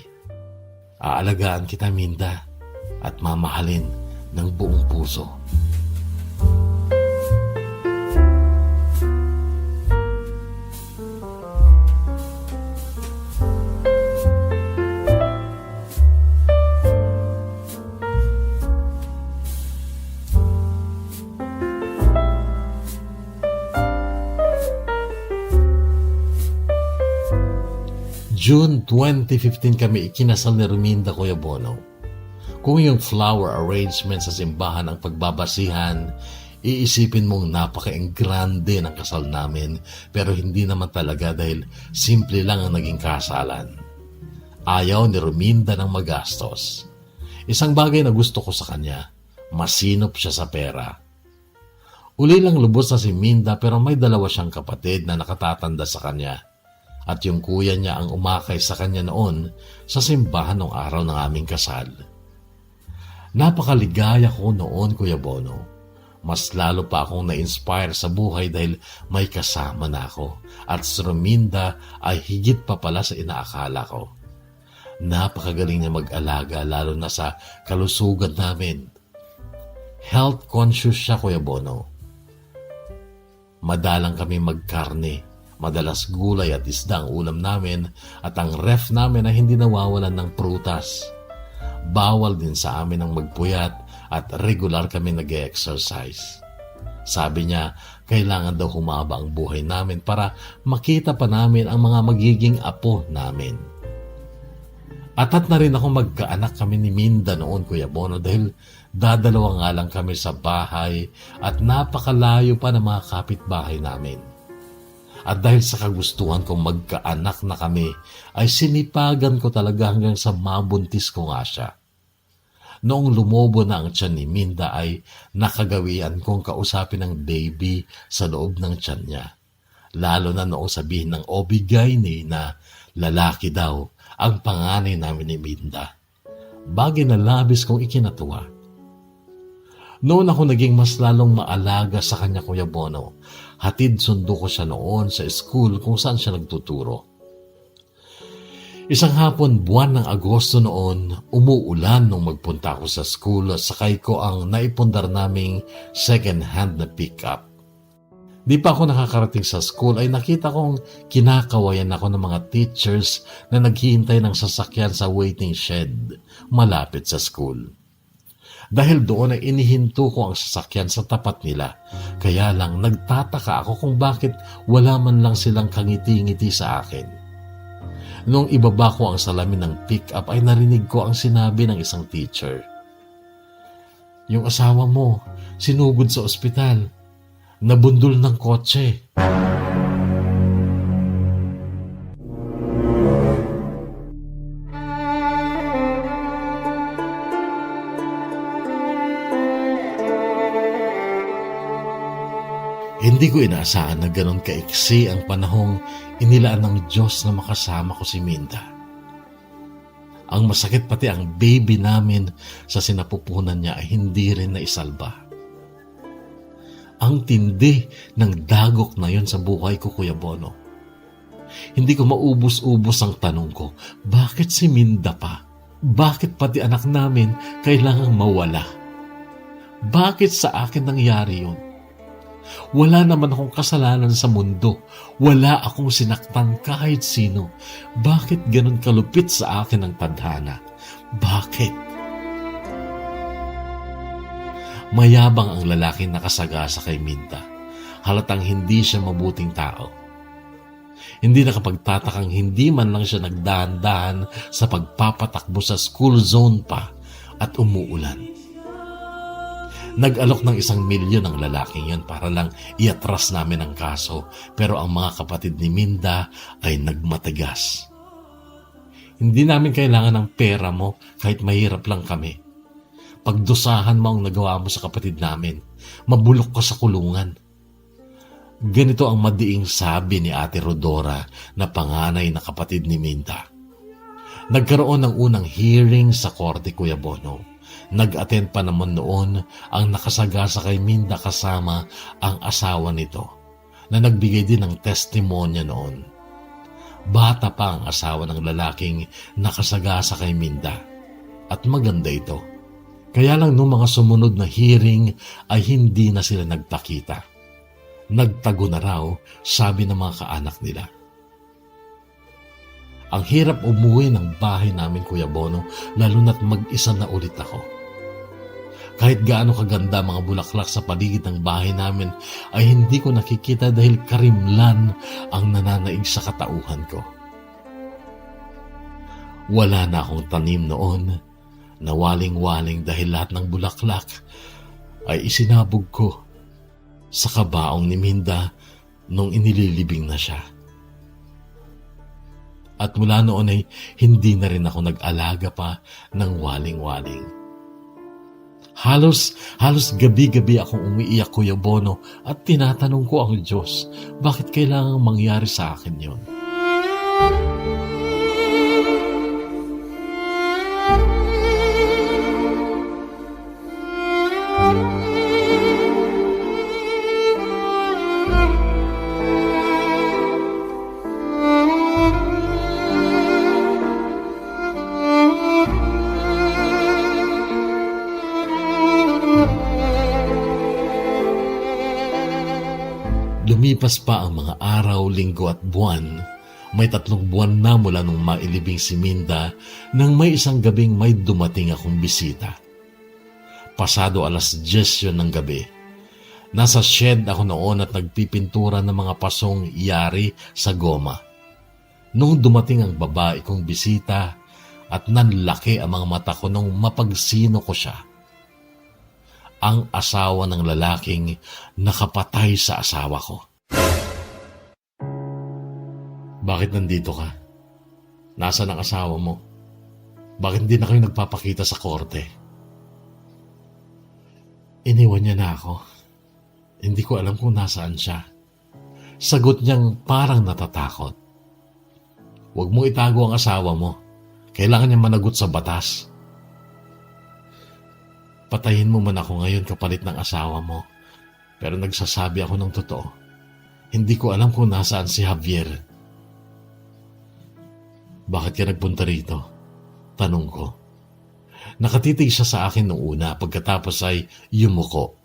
Aalagaan kita, Minda, at mamahalin ng buong puso. June 2015 kami ikinasal ni Rominda, Kuya Bono. Kung yung flower arrangement sa simbahan ang pagbabasihan, iisipin mong napaka-grande ng kasal namin, pero hindi naman talaga dahil simple lang ang naging kasalan. Ayaw ni Rominda ng magastos. Isang bagay na gusto ko sa kanya, masinop siya sa pera. Uli lang lubos na si Minda pero may dalawa siyang kapatid na nakatatanda sa kanya. At yung kuya niya ang umakay sa kanya noon sa simbahan ng araw ng aming kasal. Napakaligaya ko noon, Kuya Bono. Mas lalo pa akong na-inspire sa buhay dahil may kasama na ako. At si Rominda ay higit pa pala sa inaakala ko. Napakagaling niya mag-alaga lalo na sa kalusugan namin. Health conscious siya, Kuya Bono. Madalang kami magkarne. Madalas gulay at isda ang ulam namin at ang ref namin ay hindi nawawalan ng prutas. Bawal din sa amin ang magpuyat at regular kami nag-exercise. Sabi niya, kailangan daw humaba ang buhay namin para makita pa namin ang mga magiging apo namin. Atat na rin ako magkaanak kami ni Minda noon, Kuya Bono, dahil dadalawa nga lang kami sa bahay at napakalayo pa ng mga kapitbahay namin. At dahil sa kagustuhan kong magkaanak na kami, ay sinipagan ko talaga hanggang sa mabuntis ko nga siya. Noong lumobo na ang tiyan ni Minda ay nakagawian kong kausapin ang baby sa loob ng tiyan niya. Lalo na noong sabihin ng OB-GYN na lalaki daw ang panganay namin ni Minda. Bagay na labis kong ikinatuwa. Noon ako naging mas lalong maalaga sa kanya, Kuya Bono. Hatid sundo ko siya noon sa school kung saan siya nagtuturo. Isang hapon, buwan ng Agosto noon, umuulan nung magpunta ako sa school at sakay ko ang naipundar naming second-hand na pick-up. Di pa ako nakakarating sa school ay nakita kong kinakawayan ako ng mga teachers na naghihintay ng sasakyan sa waiting shed malapit sa school. Dahil doon ay inihinto ko ang sasakyan sa tapat nila. Kaya lang nagtataka ako kung bakit wala man lang silang kangiti-ngiti sa akin. Noong ibaba ko ang salamin ng pick-up ay narinig ko ang sinabi ng isang teacher. Yung asawa mo, sinugod sa ospital. Nabundol ng kotse. Hindi ko inaasahan na ganon kaiksi ang panahong inilaan ng Diyos na makasama ko si Minda. Ang masakit pati ang baby namin sa sinapupunan niya ay hindi rin naisalba. Ang tindi ng dagok na yon sa buhay ko, Kuya Bono. Hindi ko maubos-ubos ang tanong ko, bakit si Minda pa? Bakit pati anak namin kailangang mawala? Bakit sa akin nangyari yun? Wala naman akong kasalanan sa mundo. Wala akong sinaktan kahit sino. Bakit ganun kalupit sa akin ang tadhana? Bakit? Mayabang ang lalaking nakasagasa kay Minda. Halatang hindi siya mabuting tao. Hindi nakapagtatakang hindi man lang siya nagdahan-dahan sa pagpapatakbo sa school zone pa at umuulan. Nag-alok ng 1 milyon ang lalaking yon para lang iatras namin ang kaso, pero ang mga kapatid ni Minda ay nagmatigas. Hindi namin kailangan ng pera mo kahit mahirap lang kami. Pagdusahan mo ang nagawa mo sa kapatid namin, mabulok ka sa kulungan. Ganito ang madiing sabi ni Ate Rodora na panganay na kapatid ni Minda. Nagkaroon ng unang hearing sa korte, Kuya Bono. Nag-attend pa naman noon ang nakasagasa kay Minda kasama ang asawa nito na nagbigay din ng testimonya noon. Bata pa ang asawa ng lalaking nakasagasa kay Minda at maganda ito. Kaya lang nung mga sumunod na hearing ay hindi na sila nagpakita. Nagtago na raw, sabi ng mga kaanak nila. Ang hirap umuwi ng bahay namin, Kuya Bono, lalo na't mag-isa na ulit ako. Kahit gaano kaganda mga bulaklak sa paligid ng bahay namin ay hindi ko nakikita dahil karimlan ang nananaig sa katauhan ko. Wala na akong tanim noon, nawaling-waling dahil lahat ng bulaklak ay isinabog ko sa kabaong ni Minda nung inililibing na siya. At mula noon ay hindi na rin ako nag-alaga pa ng waling-waling. Halos gabi-gabi akong umiiyak, Kuya Bono, at tinatanong ko ang Diyos, bakit kailangang mangyari sa akin yon? Lumipas pa ang mga araw, linggo at buwan. May 3 buwan na mula nung mailibing si Minda nang may isang gabing may dumating akong bisita. Pasado 10:00 yun ng gabi. Nasa shed ako noon at nagpipintura ng mga pasong yari sa goma. Nung dumating ang babae kong bisita at nanlaki ang mga mata ko nung mapagsino ko siya. Ang asawa ng lalaking nakapatay sa asawa ko. Bakit nandito ka? Nasaan ang asawa mo? Bakit hindi na kayo nagpapakita sa korte? Iniwan niya na ako. Hindi ko alam kung nasaan siya. Sagot niyang parang natatakot. Huwag mong itago ang asawa mo. Kailangan niya managot sa batas. Patayin mo man ako ngayon kapalit ng asawa mo. Pero nagsasabi ako ng totoo. Hindi ko alam kung nasaan si Javier. Bakit ka nagpunta rito? Tanong ko. Nakatitig siya sa akin noong una, pagkatapos ay yumuko.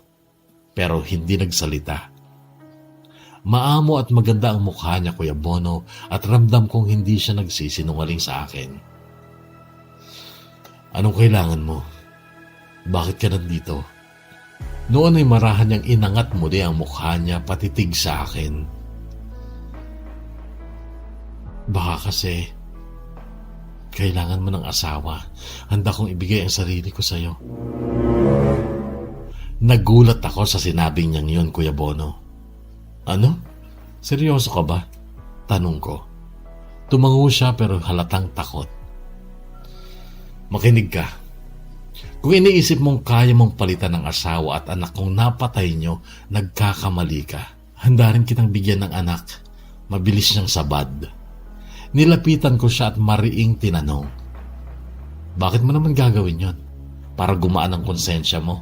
Pero hindi nagsalita. Maamo at maganda ang mukha niya, Kuya Bono, at ramdam kong hindi siya nagsisinungaling sa akin. Anong kailangan mo? Bakit ka nandito? Noon ay marahan niyang inangat muli ang mukha niya patitig sa akin. Baka kasi kailangan mo ng asawa. Handa kong ibigay ang sarili ko sa iyo. Nagulat ako sa sinabing niyang yun, Kuya Bono. Ano? Seryoso ka ba? Tanong ko. Tumango siya pero halatang takot. Makinig ka. Kung iniisip mong kaya mong palitan ng asawa at anak kong napatay nyo, nagkakamali ka. Handa rin kitang bigyan ng anak. Mabilis niyang sabad. Nilapitan ko siya at mariing tinanong. Bakit mo naman gagawin yon? Para gumaan ang konsensya mo?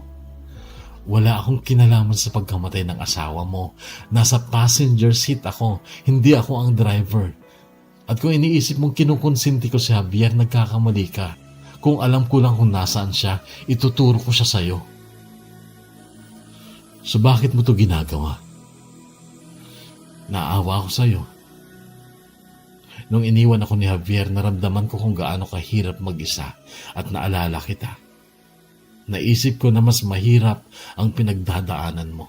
Wala akong kinalaman sa pagkamatay ng asawa mo. Nasa passenger seat ako, hindi ako ang driver. At kung iniisip mong kinukonsinti ko si Javier, nagkakamali ka. Kung alam ko lang kung nasaan siya, ituturo ko siya sa'yo. So bakit mo to ginagawa? Naawa ako sa'yo. Nung iniwan ako ni Javier, naramdaman ko kung gaano kahirap mag-isa at naalala kita. Naisip ko na mas mahirap ang pinagdadaanan mo.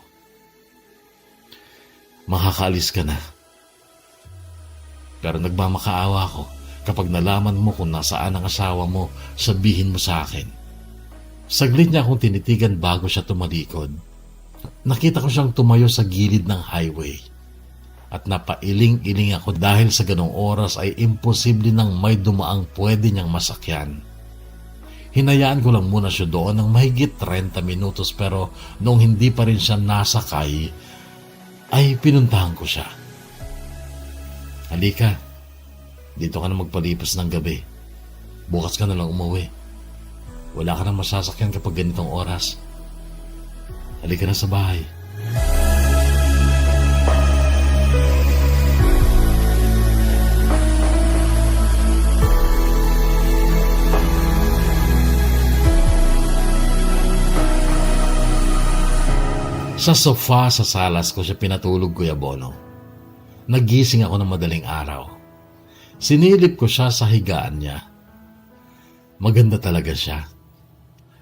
Makakaalis ka na. Pero nagmamakaawa ko kapag nalaman mo kung nasaan ang asawa mo, sabihin mo sa akin. Saglit niya akong tinitigan bago siya tumalikod. Nakita ko siyang tumayo sa gilid ng highway. At napailing-iling ako dahil sa ganong oras ay imposible nang may dumaang pwede niyang masakyan. Hinayaan ko lang muna siya doon ng mahigit 30 minutos pero nung hindi pa rin siya nasakay, ay pinuntahan ko siya. Halika, dito ka na magpalipas ng gabi. Bukas ka na lang umuwi. Wala ka na masasakyan kapag ganitong oras. Halika na sa bahay. Sa sofa sa salas ko siya pinatulog, Kuya Bono. Nagising ako ng madaling araw. Sinilip ko siya sa higaan niya. Maganda talaga siya.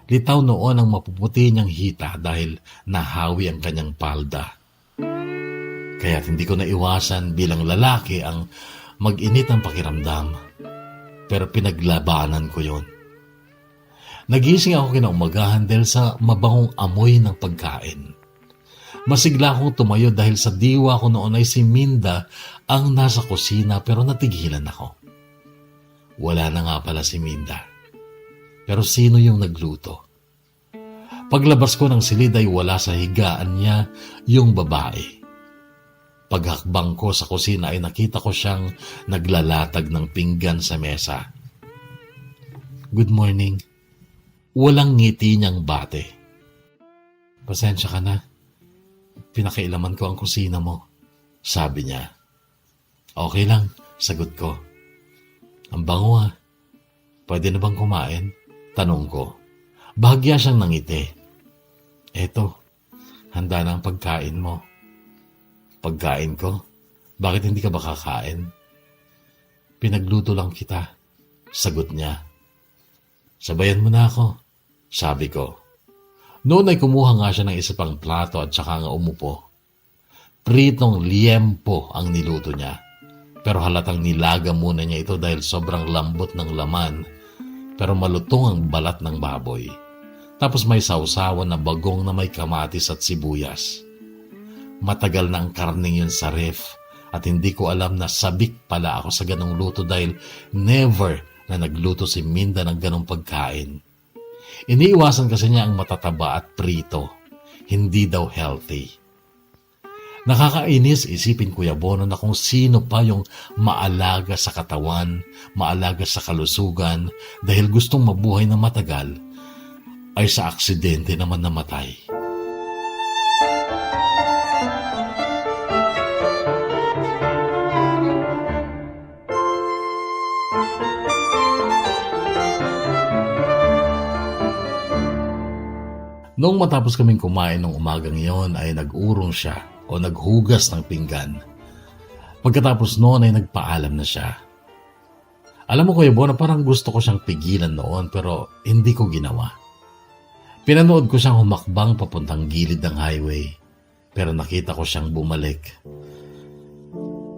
Litaw noon ang mapuputi niyang hita dahil nahawi ang kanyang palda. Kaya't hindi ko naiwasan bilang lalaki ang mag-init ang pakiramdam. Pero pinaglabanan ko yon. Nagising ako kinaumagahan dahil sa mabangong amoy ng pagkain. Masigla akong tumayo dahil sa diwa ko noon ay si Minda ang nasa kusina pero natigilan ako. Wala na nga pala si Minda. Pero sino yung nagluto? Paglabas ko ng silid ay wala sa higaan niya yung babae. Paghakbang ko sa kusina ay nakita ko siyang naglalatag ng pinggan sa mesa. Good morning. Walang ngiti niyang bate. Pasensya ka na. Pinakailaman ko ang kusina mo, sabi niya. Okay lang, sagot ko. Ang bango ah. Pwede na bang kumain? Tanong ko. Bahagya siyang nangiti. Eto, handa na ang pagkain mo. Pagkain ko? Bakit hindi ka ba kakain? Pinagluto lang kita, sagot niya. Sabayan mo na ako, sabi ko. Noon ay kumuha nga siya ng isa pang plato at saka nga umupo. Pritong liempo ang niluto niya. Pero halatang nilaga muna niya ito dahil sobrang lambot ng laman. Pero malutong ang balat ng baboy. Tapos may sausawan na bagong na may kamatis at sibuyas. Matagal na ang karning yun sa ref at hindi ko alam na sabik pala ako sa ganong luto dahil never na nagluto si Minda ng ganong pagkain. Iniiwasan kasi niya ang matataba at prito. Hindi daw healthy. Nakakainis isipin, Kuya Bono, na kung sino pa yung maalaga sa katawan, maalaga sa kalusugan, dahil gustong mabuhay na matagal, ay sa aksidente naman namatay. Noong matapos kaming kumain ng umagang iyon ay nag-urong siya o naghugas ng pinggan. Pagkatapos noon ay nagpaalam na siya. Alam mo, Kuya Bono, parang gusto ko siyang pigilan noon pero hindi ko ginawa. Pinanood ko siyang humakbang papuntang gilid ng highway pero nakita ko siyang bumalik.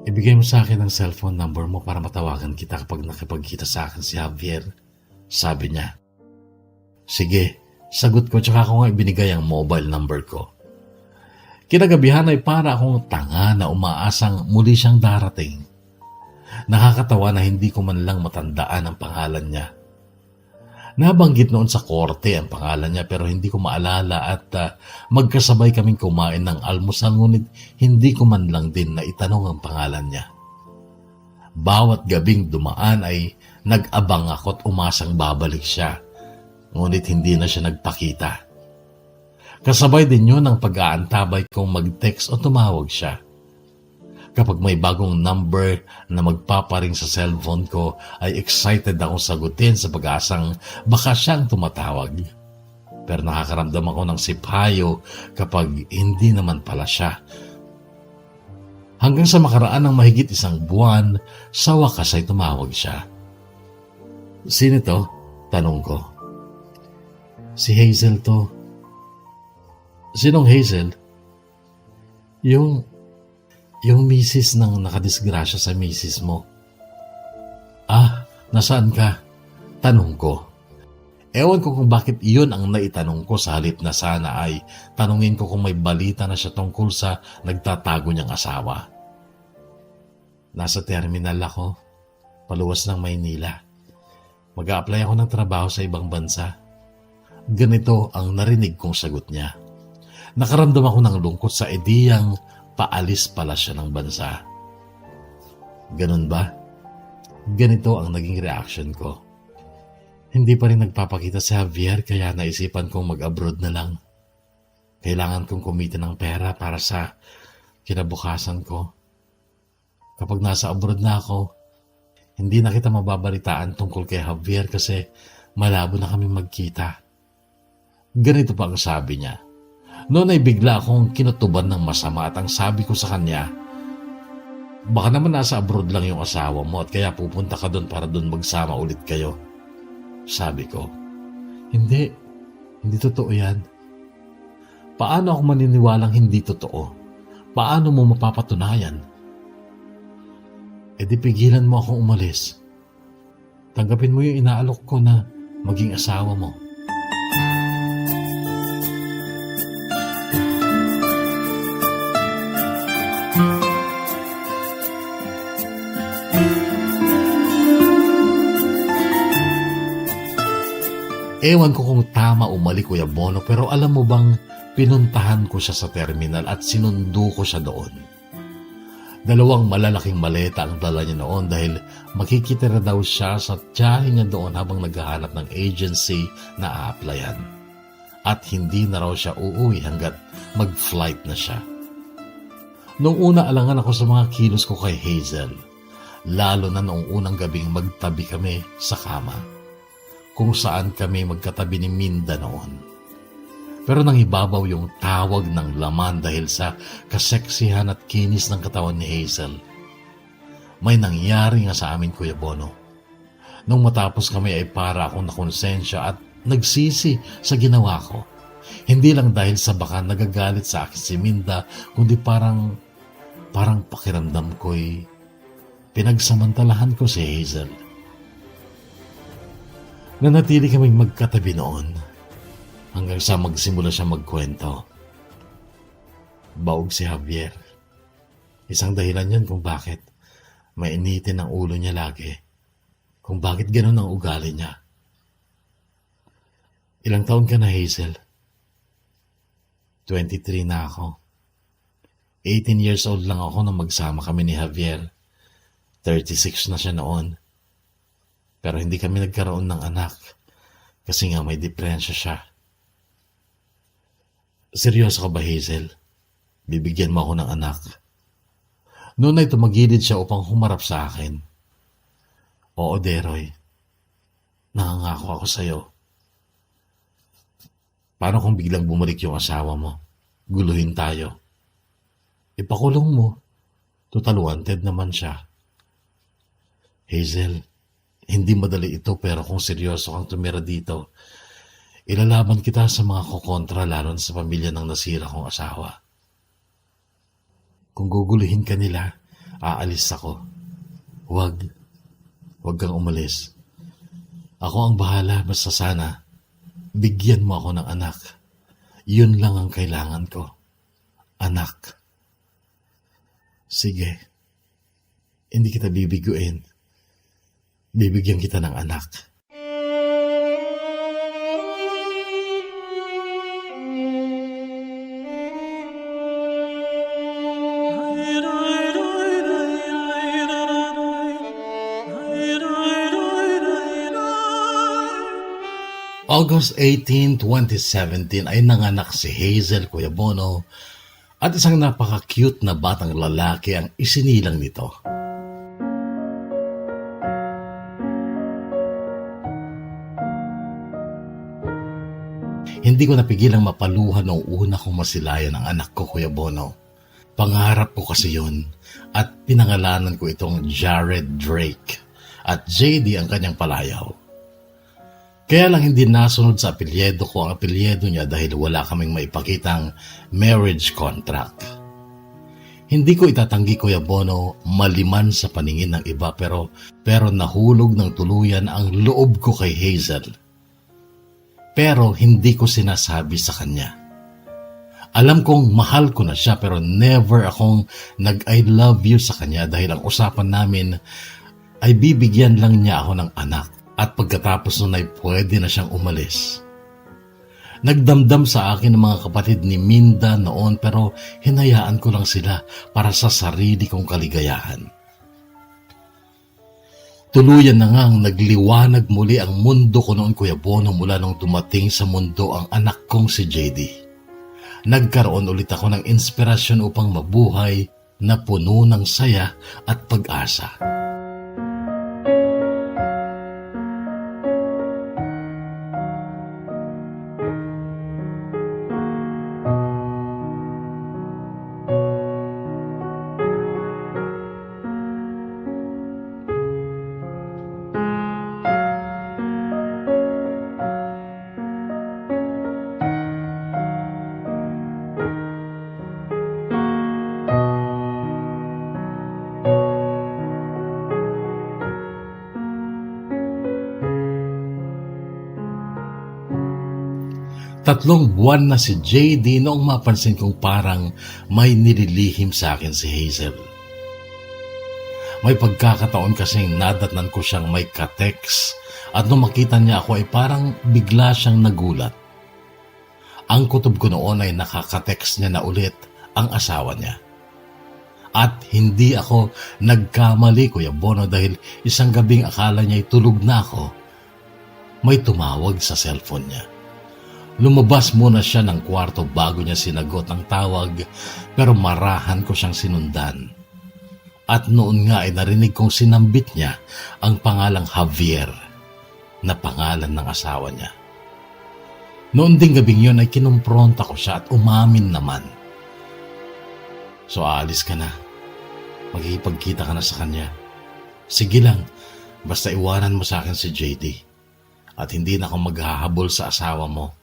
Ibigay mo sa akin ang cellphone number mo para matawagan kita kapag nakipagkita sa akin si Javier, sabi niya. Sige. Sagot ko tsaka ko nga ibinigay ang mobile number ko. Kinagabihan ay para akong tanga na umaasang muli siyang darating. Nakakatawa na hindi ko man lang matandaan ang pangalan niya. Nabanggit noon sa korte ang pangalan niya pero hindi ko maalala at magkasabay kaming kumain ng almusal ngunit hindi ko man lang din na itanong ang pangalan niya. Bawat gabing dumaan ay nag-abang ako at umasang babalik siya. Ngunit hindi na siya nagpakita. Kasabay din yun ang pag-aantabay kung mag-text o tumawag siya. Kapag may bagong number na magpaparing sa cellphone ko, ay excited akong sagutin sa pag-asang baka siyang tumatawag. Pero nakakaramdam ako ng sipayo kapag hindi naman pala siya. Hanggang sa makaraan ng mahigit 1 buwan, sa wakas ay tumawag siya. Sino to? Tanong ko. Si Hazel to. Sinong Hazel? Yung misis ng nakadisgrasya sa misis mo. Ah, nasaan ka? Tanong ko. Ewan ko kung bakit iyon ang naitanong ko sa halip na sana ay tanungin ko kung may balita na siya tungkol sa nagtatago niyang asawa. Nasa terminal ako, paluwas ng Maynila. Mag-a-apply ako ng trabaho sa ibang bansa. Ganito ang narinig kong sagot niya. Nakaramdam ako ng lungkot sa ideyang paalis pala siya ng bansa. Ganun ba? Ganito ang naging reaction ko. Hindi pa rin nagpapakita si Javier kaya naisipan kong mag-abroad na lang. Kailangan kong kumita ng pera para sa kinabukasan ko. Kapag nasa abroad na ako, hindi na kita mababalitaan tungkol kay Javier kasi malabo na kami magkita. Ganito pa ang sabi niya. Noon ay bigla akong kinutuban ng masama at ang sabi ko sa kanya, baka naman nasa abroad lang yung asawa mo at kaya pupunta ka doon para doon magsama ulit kayo. Sabi ko, hindi totoo yan. Paano ako maniniwalang hindi totoo? Paano mo mapapatunayan? E di pigilan mo akong umalis. Tanggapin mo yung inaalok ko na maging asawa mo. Ewan ko kung tama o mali, Kuya Bono, pero alam mo bang pinuntahan ko siya sa terminal at sinundo ko siya doon. 2 malalaking maleta ang dala niya noon dahil makikitira daw siya sa tiyahin niya doon habang naghahanap ng agency na a-applyan. At hindi na raw siya uuwi hanggat mag-flight na siya. Noong una alangan ako sa mga kilos ko kay Hazel, lalo na noong unang gabing magtabi kami sa kama, kung saan kami magkatabi ni Minda noon. Pero nang ibabaw yung tawag ng laman dahil sa kaseksihan at kinis ng katawan ni Hazel. May nangyari nga sa amin, Kuya Bono. Nung matapos kami ay para akong nakonsensya at nagsisi sa ginawa ko. Hindi lang dahil sa baka nagagalit sa akin si Minda, kundi parang pakiramdam ko'y pinagsamantalahan ko si Hazel. Nanatili kaming magkatabi noon hanggang sa magsimula siya magkwento. Baog si Javier. Isang dahilan yan kung bakit mainitin ang ulo niya lagi. Kung bakit ganun ang ugali niya. Ilang taon ka na, Hazel? 23 na ako. 18 years old lang ako nang magsama kami ni Javier. 36 na siya noon. Pero hindi kami nagkaroon ng anak kasi nga may depresya siya. Seryoso ka ba, Hazel? Bibigyan mo ako ng anak. Noon ay tumagilid siya upang humarap sa akin. Oo, Deroy. Nangangako ako sa'yo. Paano kung biglang bumalik yung asawa mo? Guluhin tayo. Ipakulong mo. Total wanted naman siya. Hazel, hindi madali ito pero kung seryoso kang tumira dito, ilalaban kita sa mga kukontra lalo na sa pamilya ng nasira kong asawa. Kung guguluhin ka nila, aalis ako. Huwag kang umalis. Ako ang bahala, basta sana, bigyan mo ako ng anak. Yun lang ang kailangan ko. Anak. Sige, hindi kita bibiguin. Bibigyan kita ng anak. August 18, 2017 ay nanganak si Hazel Kuya Bono at isang napaka-cute na batang lalaki ang isinilang nito. Hindi ko napigilang mapaluha noong una kong masilayan ang anak ko, Kuya Bono. Pangarap ko kasi yun at pinangalanan ko itong Jared Drake at JD ang kanyang palayaw. Kaya lang hindi nasunod sa apelyedo ko ang apelyedo niya dahil wala kaming maipakitang marriage contract. Hindi ko itatanggi, Kuya Bono, maliman sa paningin ng iba pero nahulog ng tuluyan ang loob ko kay Hazel. Pero hindi ko sinasabi sa kanya. Alam kong mahal ko na siya pero never akong nag-I love you sa kanya dahil ang usapan namin ay bibigyan lang niya ako ng anak at pagkatapos nun ay pwede na siyang umalis. Nagdamdam sa akin ng mga kapatid ni Minda noon pero hinayaan ko lang sila para sa sarili kong kaligayahan. Tuluyan na ngang nagliwanag muli ang mundo ko noon, Kuya Bono, mula nung dumating sa mundo ang anak kong si JD. Nagkaroon ulit ako ng inspirasyon upang mabuhay na puno ng saya at pag-asa. Tatlong buwan na si JD noong mapansin kong parang may nililihim sa akin si Hazel. May pagkakataon kasing nadatnan ko siyang may ka-text at nung makita niya ako ay parang bigla siyang nagulat. Ang kutob ko noon ay nakaka-text niya na ulit ang asawa niya. At hindi ako nagkamali, Kuya Bono, dahil isang gabing akala niya ay tulog na ako, may tumawag sa cellphone niya. Lumabas muna siya ng kwarto bago niya sinagot ang tawag pero marahan ko siyang sinundan. At noon nga ay narinig kong sinambit niya ang pangalang Javier na pangalan ng asawa niya. Noon ding gabing yun ay kinumpronta ko siya at umamin naman. So aalis ka na. Magkikipagkita ka na sa kanya. Sige lang, basta iwanan mo sa akin si JD. At hindi na ako maghahabol sa asawa mo.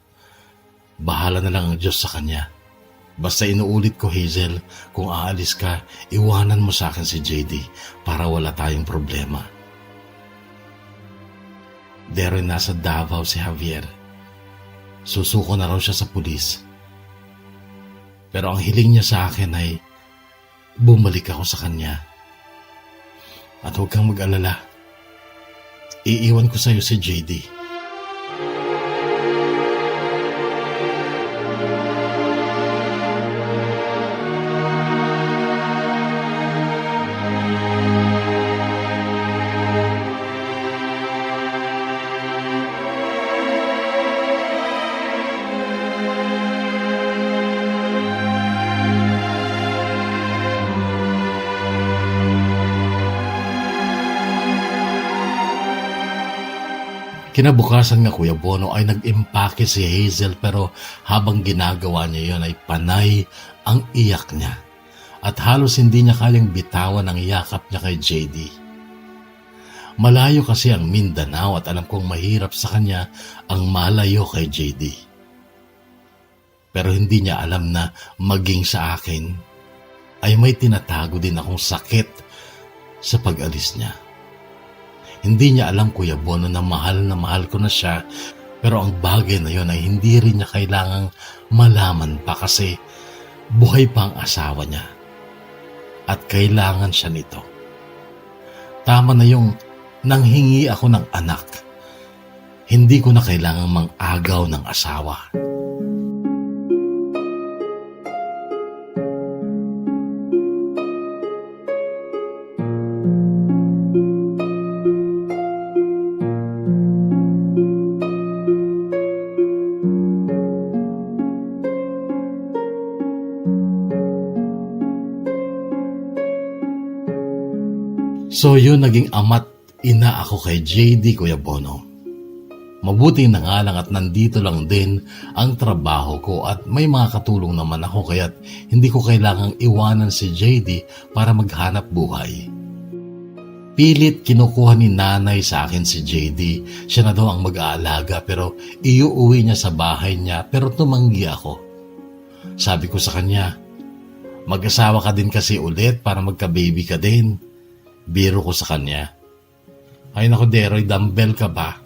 Bahala na lang ang Diyos sa kanya. Basta inuulit ko, Hazel, kung aalis ka, iwanan mo sa akin si JD para wala tayong problema. Dero'y nasa Davao si Javier. Susuko na raw siya sa pulis. Pero ang hiling niya sa akin ay bumalik ako sa kanya. At huwag kang mag-alala. Iiwan ko sa iyo si JD. Kinabukasan nga, Kuya Bono, ay nag-impake si Hazel pero habang ginagawa niya yon ay panay ang iyak niya. At halos hindi niya kayang bitawan ang yakap niya kay JD. Malayo kasi ang Mindanao at alam kong mahirap sa kanya ang malayo kay JD. Pero hindi niya alam na maging sa akin ay may tinatago din akong sakit sa pag-alis niya. Hindi niya alam, Kuya Bono, na mahal ko na siya, pero ang bagay na yon ay hindi rin niya kailangang malaman pa kasi buhay pa ang asawa niya. At kailangan siya nito. Tama na yung nanghingi ako ng anak. Hindi ko na kailangang mang-agaw ng asawa. So yun, naging ama't ina ako kay JD, Kuya Bono. Mabuti na nga lang at nandito lang din ang trabaho ko at may mga katulong naman ako kaya't hindi ko kailangang iwanan si JD para maghanap buhay. Pilit kinukuha ni nanay sa akin si JD. Siya na daw ang mag-aalaga pero iuuwi niya sa bahay niya pero tumanggi ako. Sabi ko sa kanya, mag-asawa ka din kasi ulit para magka-baby ka din. Biro ko sa kanya. Ay nako Deroy, dumbbell ka ba?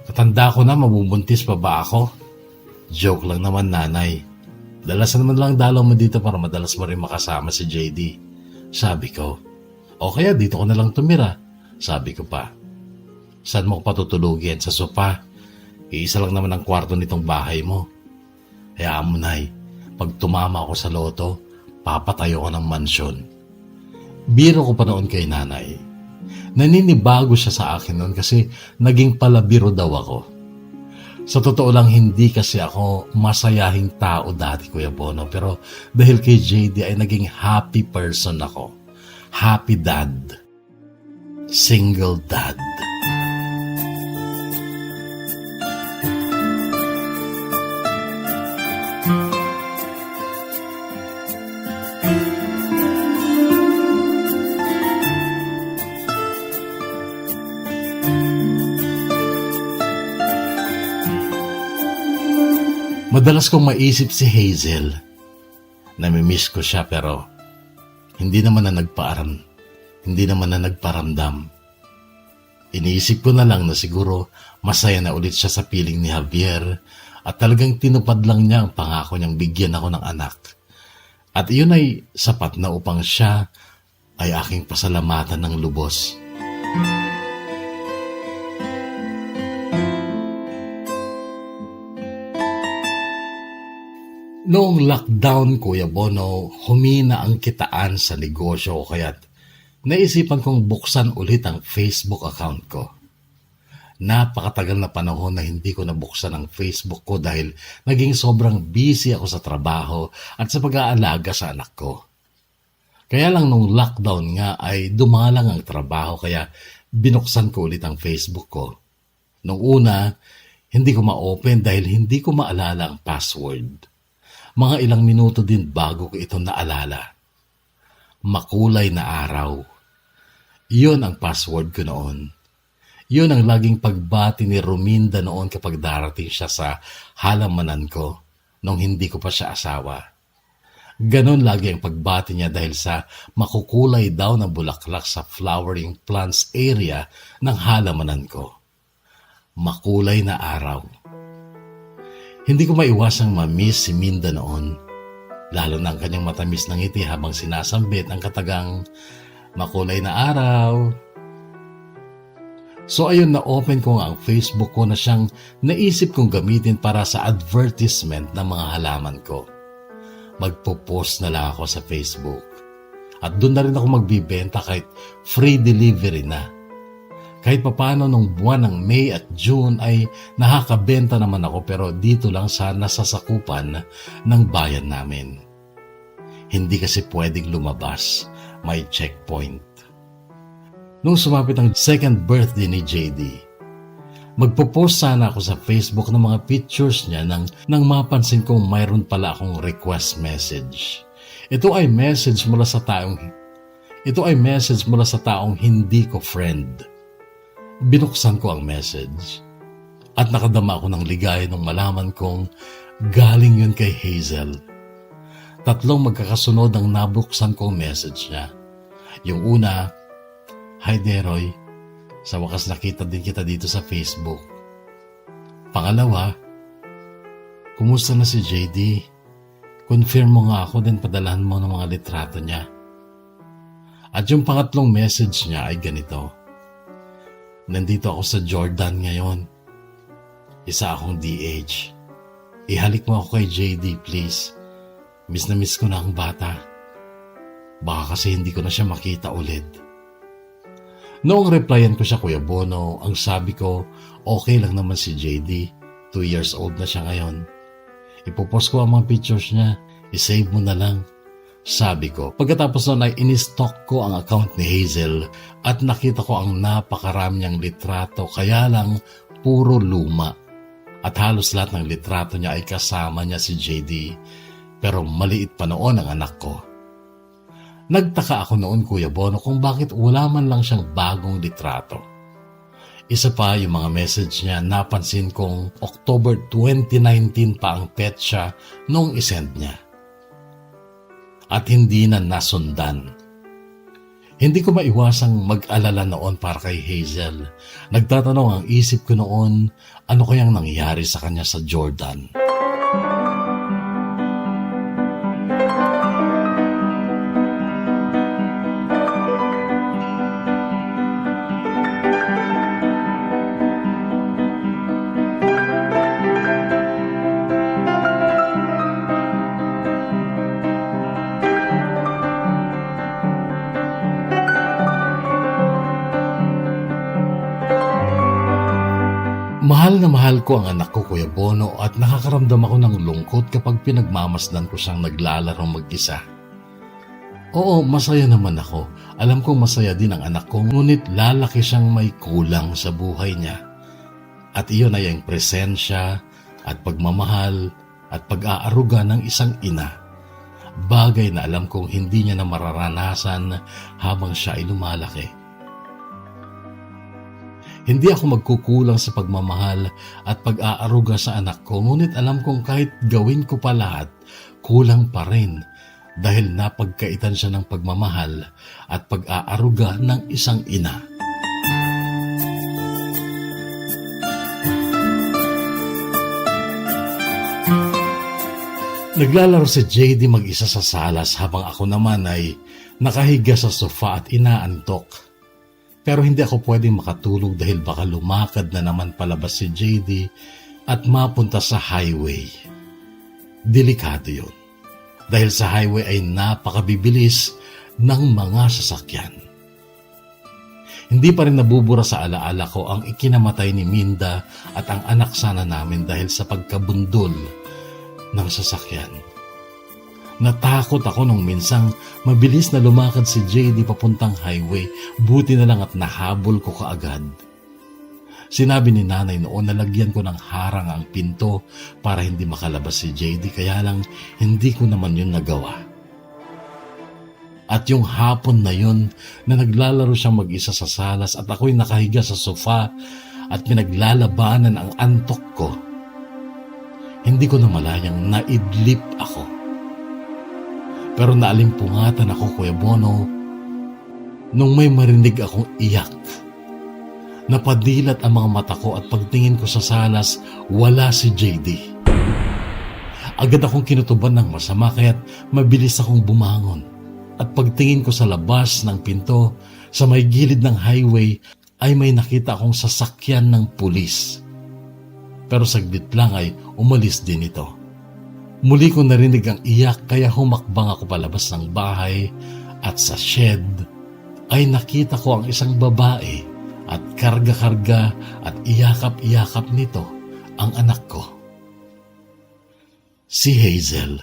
Katanda ko na, mabubuntis pa ba ako? Joke lang naman nanay. Dalas naman lang dalaw mo dito para madalas mo rin makasama si JD. Sabi ko. O kaya dito ko na lang tumira. Sabi ko pa. Saan mo ko patutulugin? Sa sopa. Iisa lang naman ang kwarto nitong bahay mo. Hayaan mo nay. Pag tumama ako sa loto, papatayo ko ng mansyon. Biro ko pa noon kay nanay. Naninibago siya sa akin noon kasi naging palabiro daw ako. Sa totoo lang, hindi kasi ako masayahing tao dati, Kuya Bono. Pero dahil kay JD ay naging happy person ako. Happy dad. Single dad. Madalas kong maisip si Hazel. Namimiss ko siya pero hindi naman na nagparamdam. Iniisip ko na lang na siguro masaya na ulit siya sa piling ni Javier at talagang tinupad lang niya ang pangako niyang bigyan ako ng anak. At iyon ay sapat na upang siya ay aking pasalamatan ng lubos. Noong lockdown, Kuya Bono, humina ang kitaan sa negosyo ko kaya't naisipan kong buksan ulit ang Facebook account ko. Napakatagal na panahon na hindi ko nabuksan ang Facebook ko dahil naging sobrang busy ako sa trabaho at sa pag-aalaga sa anak ko. Kaya lang nung lockdown nga ay dumalang ang trabaho kaya binuksan ko ulit ang Facebook ko. Nung una, hindi ko ma-open dahil hindi ko maalala ang password. Mga ilang minuto din bago ko ito naalala. Makulay na araw. Iyon ang password ko noon. Iyon ang laging pagbati ni Rominda noon kapag darating siya sa halamanan ko nung hindi ko pa siya asawa. Ganon lagi ang pagbati niya dahil sa makukulay daw na bulaklak sa flowering plants area ng halamanan ko. Makulay na araw. Hindi ko maiwasang ma-miss si Minda noon, lalo na ang kanyang matamis na ngiti habang sinasambit ang katagang makulay na araw. So ayun, na-open ko nga ang Facebook ko na siyang naisip kong gamitin para sa advertisement ng mga halaman ko. Magpo-post na lang ako sa Facebook. At doon na rin ako magbibenta kahit free delivery na. Kahit papano nung buwan ng May at June ay nakakabenta naman ako pero dito lang sa nasasakupan ng bayan namin. Hindi kasi pwedeng lumabas, may checkpoint. Nung sumapit ang second birthday ni JD, magpo-post sana ako sa Facebook ng mga pictures niya nang mapansin kong mayroon pala akong request message. Ito ay message mula sa taong hindi ko friend. Binuksan ko ang message at nakadama ako ng ligaya nung malaman kong galing yun kay Hazel. 3 magkakasunod ang nabuksan kong message niya. Yung una, "Hi Deroy, sa wakas nakita din kita dito sa Facebook." Pangalawa, "Kumusta na si JD? Confirm mo nga ako din padalahan mo ng mga litrato niya." At yung pangatlong message niya ay ganito, "Nandito ako sa Jordan ngayon. Isa akong DH. Ihalik mo ako kay JD, please. Miss na miss ko na ang bata. Baka kasi hindi ko na siya makita ulit." Noong replyan ko siya, Kuya Bono, ang sabi ko, okay lang naman si JD. 2 years old na siya ngayon. Ipopost ko ang mga pictures niya. I-save mo na lang. Sabi ko, pagkatapos nun ay in-stalk ko ang account ni Hazel at nakita ko ang napakarami niyang litrato, kaya lang puro luma. At halos lahat ng litrato niya ay kasama niya si JD, pero maliit pa noon ang anak ko. Nagtaka ako noon, Kuya Bono, kung bakit wala man lang siyang bagong litrato. Isa pa yung mga message niya, napansin kong October 2019 pa ang petsa noong isend niya. At hindi na nasundan. Hindi ko maiwasang mag-alala noon para kay Hazel. Nagtatanong ang isip ko noon, ano kayang nangyari sa kanya sa Jordan? Mahal na mahal ko ang anak ko, Kuya Bono, at nakakaramdam ako ng lungkot kapag pinagmamasdan ko siyang naglalaro mag-isa. Oo, masaya naman ako. Alam kong masaya din ang anak ko, ngunit lalaki siyang may kulang sa buhay niya. At iyon ay ang presensya at pagmamahal at pag-aaruga ng isang ina. Bagay na alam kong hindi niya na mararanasan habang siya ay lumalaki. Hindi ako magkukulang sa pagmamahal at pag-aaruga sa anak ko, ngunit alam kong kahit gawin ko pa lahat, kulang pa rin dahil napagkaitan siya ng pagmamahal at pag-aaruga ng isang ina. Naglalaro si JD mag-isa sa salas habang ako naman ay nakahiga sa sofa at inaantok. Pero hindi ako pwedeng makatulog dahil baka lumakad na naman palabas si JD at mapunta sa highway. Delikado yun. Dahil sa highway ay napakabibilis ng mga sasakyan. Hindi pa rin nabubura sa alaala ko ang ikinamatay ni Minda at ang anak sana namin dahil sa pagkabundol ng sasakyan. Natakot ako nung minsang mabilis na lumakad si JD papuntang highway, buti na lang at nahabol ko kaagad. Sinabi ni nanay noon na lagyan ko ng harang ang pinto para hindi makalabas si JD, kaya lang hindi ko naman yun nagawa. At yung hapon na yun na naglalaro siyang mag-isa sa salas at ako'y nakahiga sa sofa at pinaglalabanan ang antok ko, hindi ko na malayang naidlip ako. Pero naalimpungatan ako, Kuya Bono, nung may marinig akong iyak. Napadilat ang mga mata ko at pagtingin ko sa salas, wala si JD. Agad akong kinutuban ng masama kaya't mabilis akong bumangon. At pagtingin ko sa labas ng pinto, sa may gilid ng highway, ay may nakita akong sasakyan ng pulis. Pero saglit lang ay umalis din ito. Muli ko narinig ang iyak kaya humakbang ako palabas ng bahay at sa shed ay nakita ko ang isang babae at karga-karga at iyakap-iyakap nito ang anak ko. Si Hazel.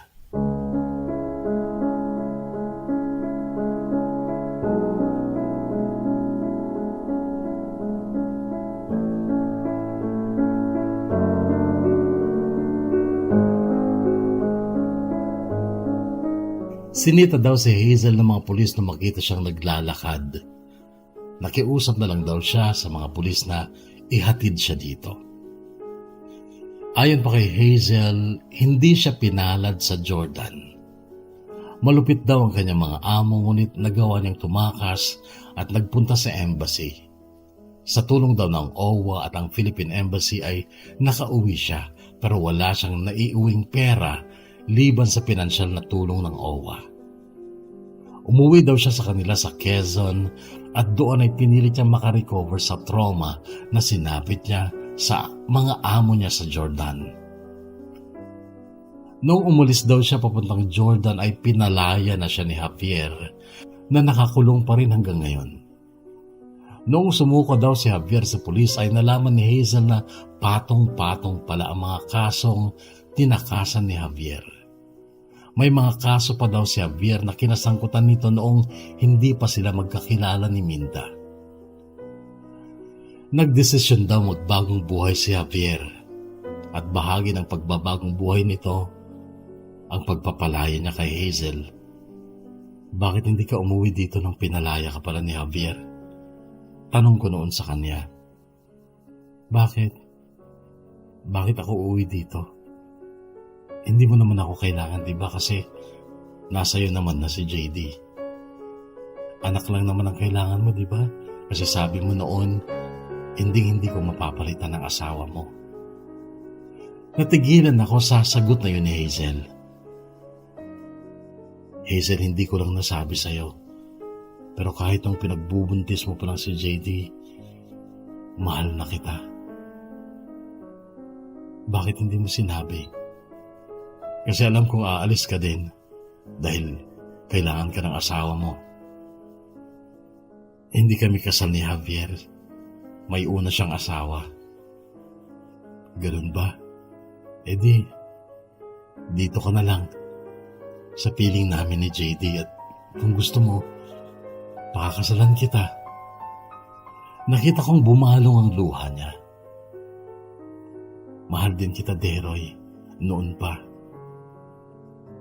Sinita daw si Hazel ng mga pulis na makita siyang naglalakad. Nakiusap na lang daw siya sa mga pulis na ihatid siya dito. Ayon pa kay Hazel, hindi siya pinalad sa Jordan. Malupit daw ang kanyang mga amo, ngunit nagawa niyang tumakas at nagpunta sa embassy. Sa tulong daw ng OWA at ang Philippine Embassy ay nakauwi siya, pero wala siyang naiuwing pera liban sa pinansyal na tulong ng OWA. Umuwi daw siya sa kanila sa Quezon at doon ay pinilit niya makarecover sa trauma na sinapit niya sa mga amo niya sa Jordan. Noong umalis daw siya papuntang Jordan ay pinalaya na siya ni Javier na nakakulong pa rin hanggang ngayon. Noong sumuko daw si Javier sa pulis ay nalaman ni Hazel na patong-patong pala ang mga kasong tinakasan ni Javier. May mga kaso pa daw si Javier na kinasangkutan nito noong hindi pa sila magkakilala ni Minda. Nagdesisyon daw magbagong buhay si Javier at bahagi ng pagbabagong buhay nito ang pagpapalaya niya kay Hazel. Bakit hindi ka umuwi dito nang pinalaya ka pala ni Javier? Tanong ko noon sa kanya. Bakit? Bakit ako uuwi dito? Hindi mo naman ako kailangan, di ba? Kasi nasa iyo naman na si JD. Anak lang naman ang kailangan mo, di ba? Kasi sabi mo noon, hindi ko mapapalitan ng asawa mo. Natigilan ako sa sagot na yun ni Hazel. Hazel, hindi ko lang nasabi sa'yo. Pero kahit nung pinagbubuntis mo pa lang si JD, mahal na kita. Bakit hindi mo sinabi? Kasi alam kong aalis ka din dahil kailangan ka ng asawa mo. Hindi kami kasal ni Javier. May una siyang asawa. Ganun ba? E dito ka na lang sa piling namin ni JD at kung gusto mo, pakakasalan kita. Nakita kong bumalong ang luha niya. Mahal din kita, Deroy, noon pa.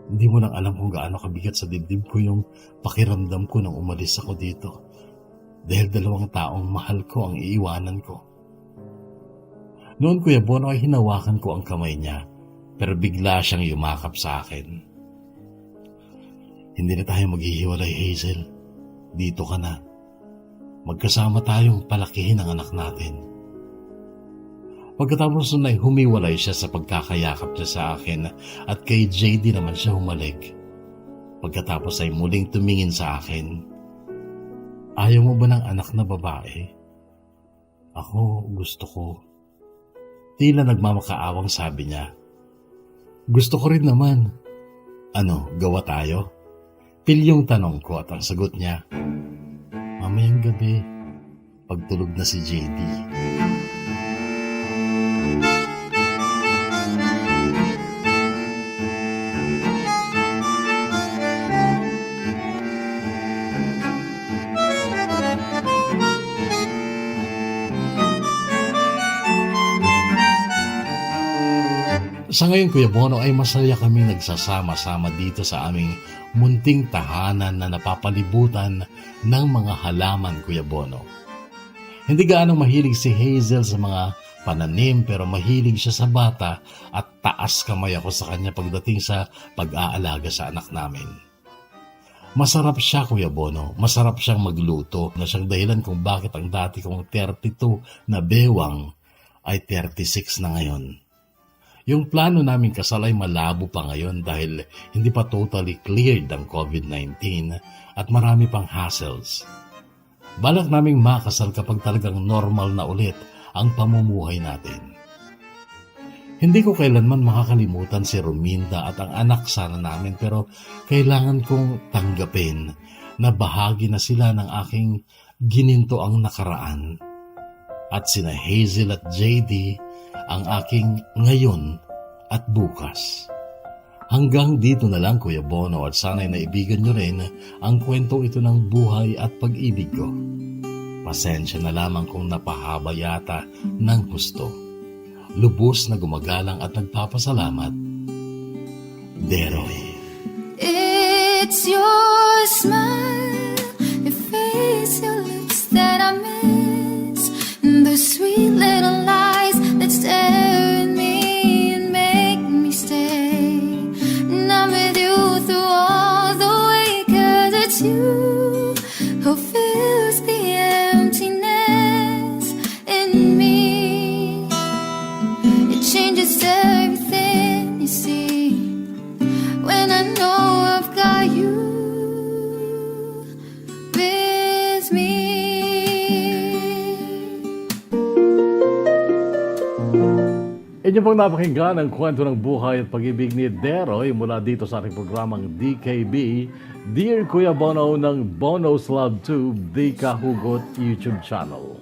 Hindi mo lang alam kung gaano kabigat sa dibdib ko yung pakiramdam ko nang umalis ako dito. Dahil 2 taong mahal ko ang iiwanan ko. Noon, Kuya Bono, ay hinawakan ko ang kamay niya, pero bigla siyang yumakap sa akin. Hindi na tayo maghihiwalay, Hazel. Dito ka na. Magkasama tayong palakihin ang anak natin. Pagkatapos nun ay humiwalay siya sa pagkakayakap niya sa akin at kay JD naman siya humalik. Pagkatapos ay muling tumingin sa akin. Ayaw mo ba ng anak na babae? Ako, gusto ko. Tila nagmamakaawang sabi niya. Gusto ko rin naman. Ano, gawa tayo? Pilyong tanong ko at ang sagot niya, mamayang gabi, pagtulog na si JD. Sa ngayon, Kuya Bono, ay masaya kaming nagsasama-sama dito sa aming munting tahanan na napapalibutan ng mga halaman, Kuya Bono. Hindi gaano mahilig si Hazel sa mga pananim pero mahilig siya sa bata at taas kamay ako sa kanya pagdating sa pag-aalaga sa anak namin. Masarap siya, Kuya Bono. Masarap siyang magluto na siyang dahilan kung bakit ang dati kong 32 na bewang ay 36 na ngayon. Yung plano namin kasal ay malabo pa ngayon dahil hindi pa totally cleared ang COVID-19 at marami pang hassles. Balak naming makasal kapag talagang normal na ulit ang pamumuhay natin. Hindi ko kailanman makakalimutan si Rominda at ang anak sana namin pero kailangan kong tanggapin na bahagi na sila ng aking gininto ang nakaraan. At sina Hazel at JD ang aking ngayon at bukas. Hanggang dito na lang, Kuya Bono, at sana'y naibigan nyo rin ang kwento ito ng buhay at pag-ibig ko. Pasensya na lamang kung napahaba yata ng gusto. Lubos na gumagalang at nagpapasalamat. Deroy. It's your smile, your face, your lips that I miss, and the sweet little lies that stare at me and make me stay. And I'm with you through all the way, 'cause it's you who fills the emptiness in me. It changes everything, you see, when I know I've got you with me. Inyo pong napakinggan ang kwento ng buhay at pag-ibig ni Deroy mula dito sa ating programang DKB, Dear Kuya Bono ng Bono's Love Tube, The Kahugot YouTube channel.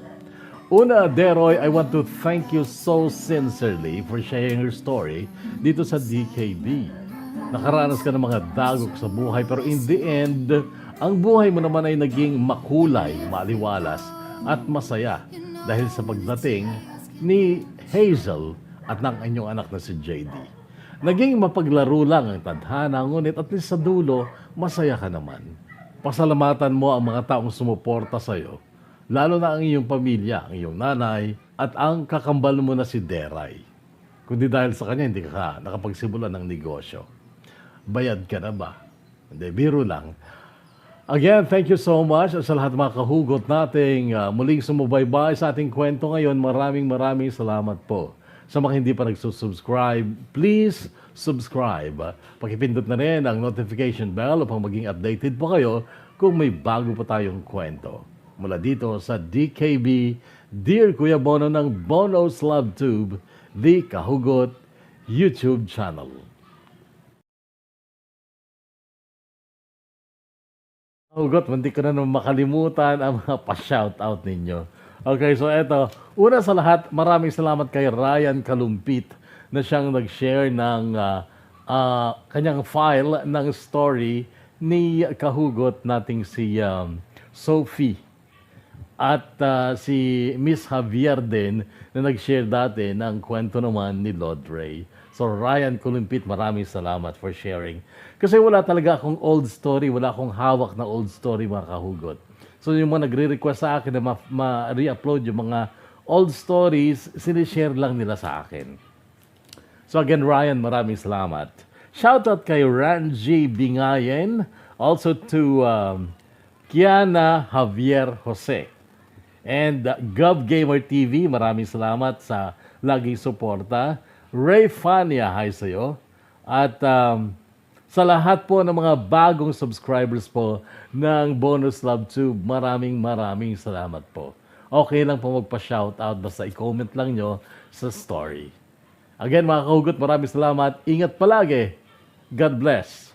Una, Deroy, I want to thank you so sincerely for sharing your story dito sa DKB. nakaranas ka ng mga dagok sa buhay, pero in the end, ang buhay mo naman ay naging makulay, maliwalas, at masaya dahil sa pagdating ni Hazel at ng inyong anak na si JD. Naging mapaglaro lang ang tadhana, ngunit at least sa dulo, masaya ka naman. Pasalamatan mo ang mga taong sumuporta sa iyo, lalo na ang iyong pamilya, ang iyong nanay, at ang kakambal mo na si Deray. Kundi dahil sa kanya, hindi ka nakapagsimulan ng negosyo. Bayad ka na ba? Hindi, biro lang. Again, thank you so much sa lahat ng mga kahugot nating muling sumubaybay sa ating kwento ngayon. Maraming salamat po. Sa mga hindi pa nagsusubscribe, please subscribe. Pakipindot na rin ang notification bell upang maging updated po kayo kung may bago pa tayong kwento. Mula dito sa DKB, Dear Kuya Bono ng Bono's Love Tube, the Kahugot YouTube channel. Kahugot, hindi ko na naman makalimutan ang mga pa-shoutout ninyo. Okay, so eto. Una sa lahat, maraming salamat kay Ryan Kalumpit na siyang nag-share ng kanyang file ng story ni kahugot nating si Sophie. At si Miss Javier din na nag-share dati ng kwento naman ni Lord Ray. So Ryan Kalumpit, maraming salamat for sharing. Kasi wala talaga akong old story, wala akong hawak na old story mga kahugot. So yung mga nagre-request sa akin na ma-re-upload yung mga old stories, sinishare lang nila sa akin. So again, Ryan, maraming salamat. Shoutout kay Ranji Bingayen, also to Kiana Javier Jose. And Gov Gamer TV, maraming salamat sa laging suporta. Ray Fania, hi sa'yo. At sa lahat po ng mga bagong subscribers po ng Bonus Love Tube, maraming salamat po. Okay lang po magpa-shoutout, basta i-comment lang nyo sa story. Again mga kahugot, maraming salamat. Ingat palagi. God bless.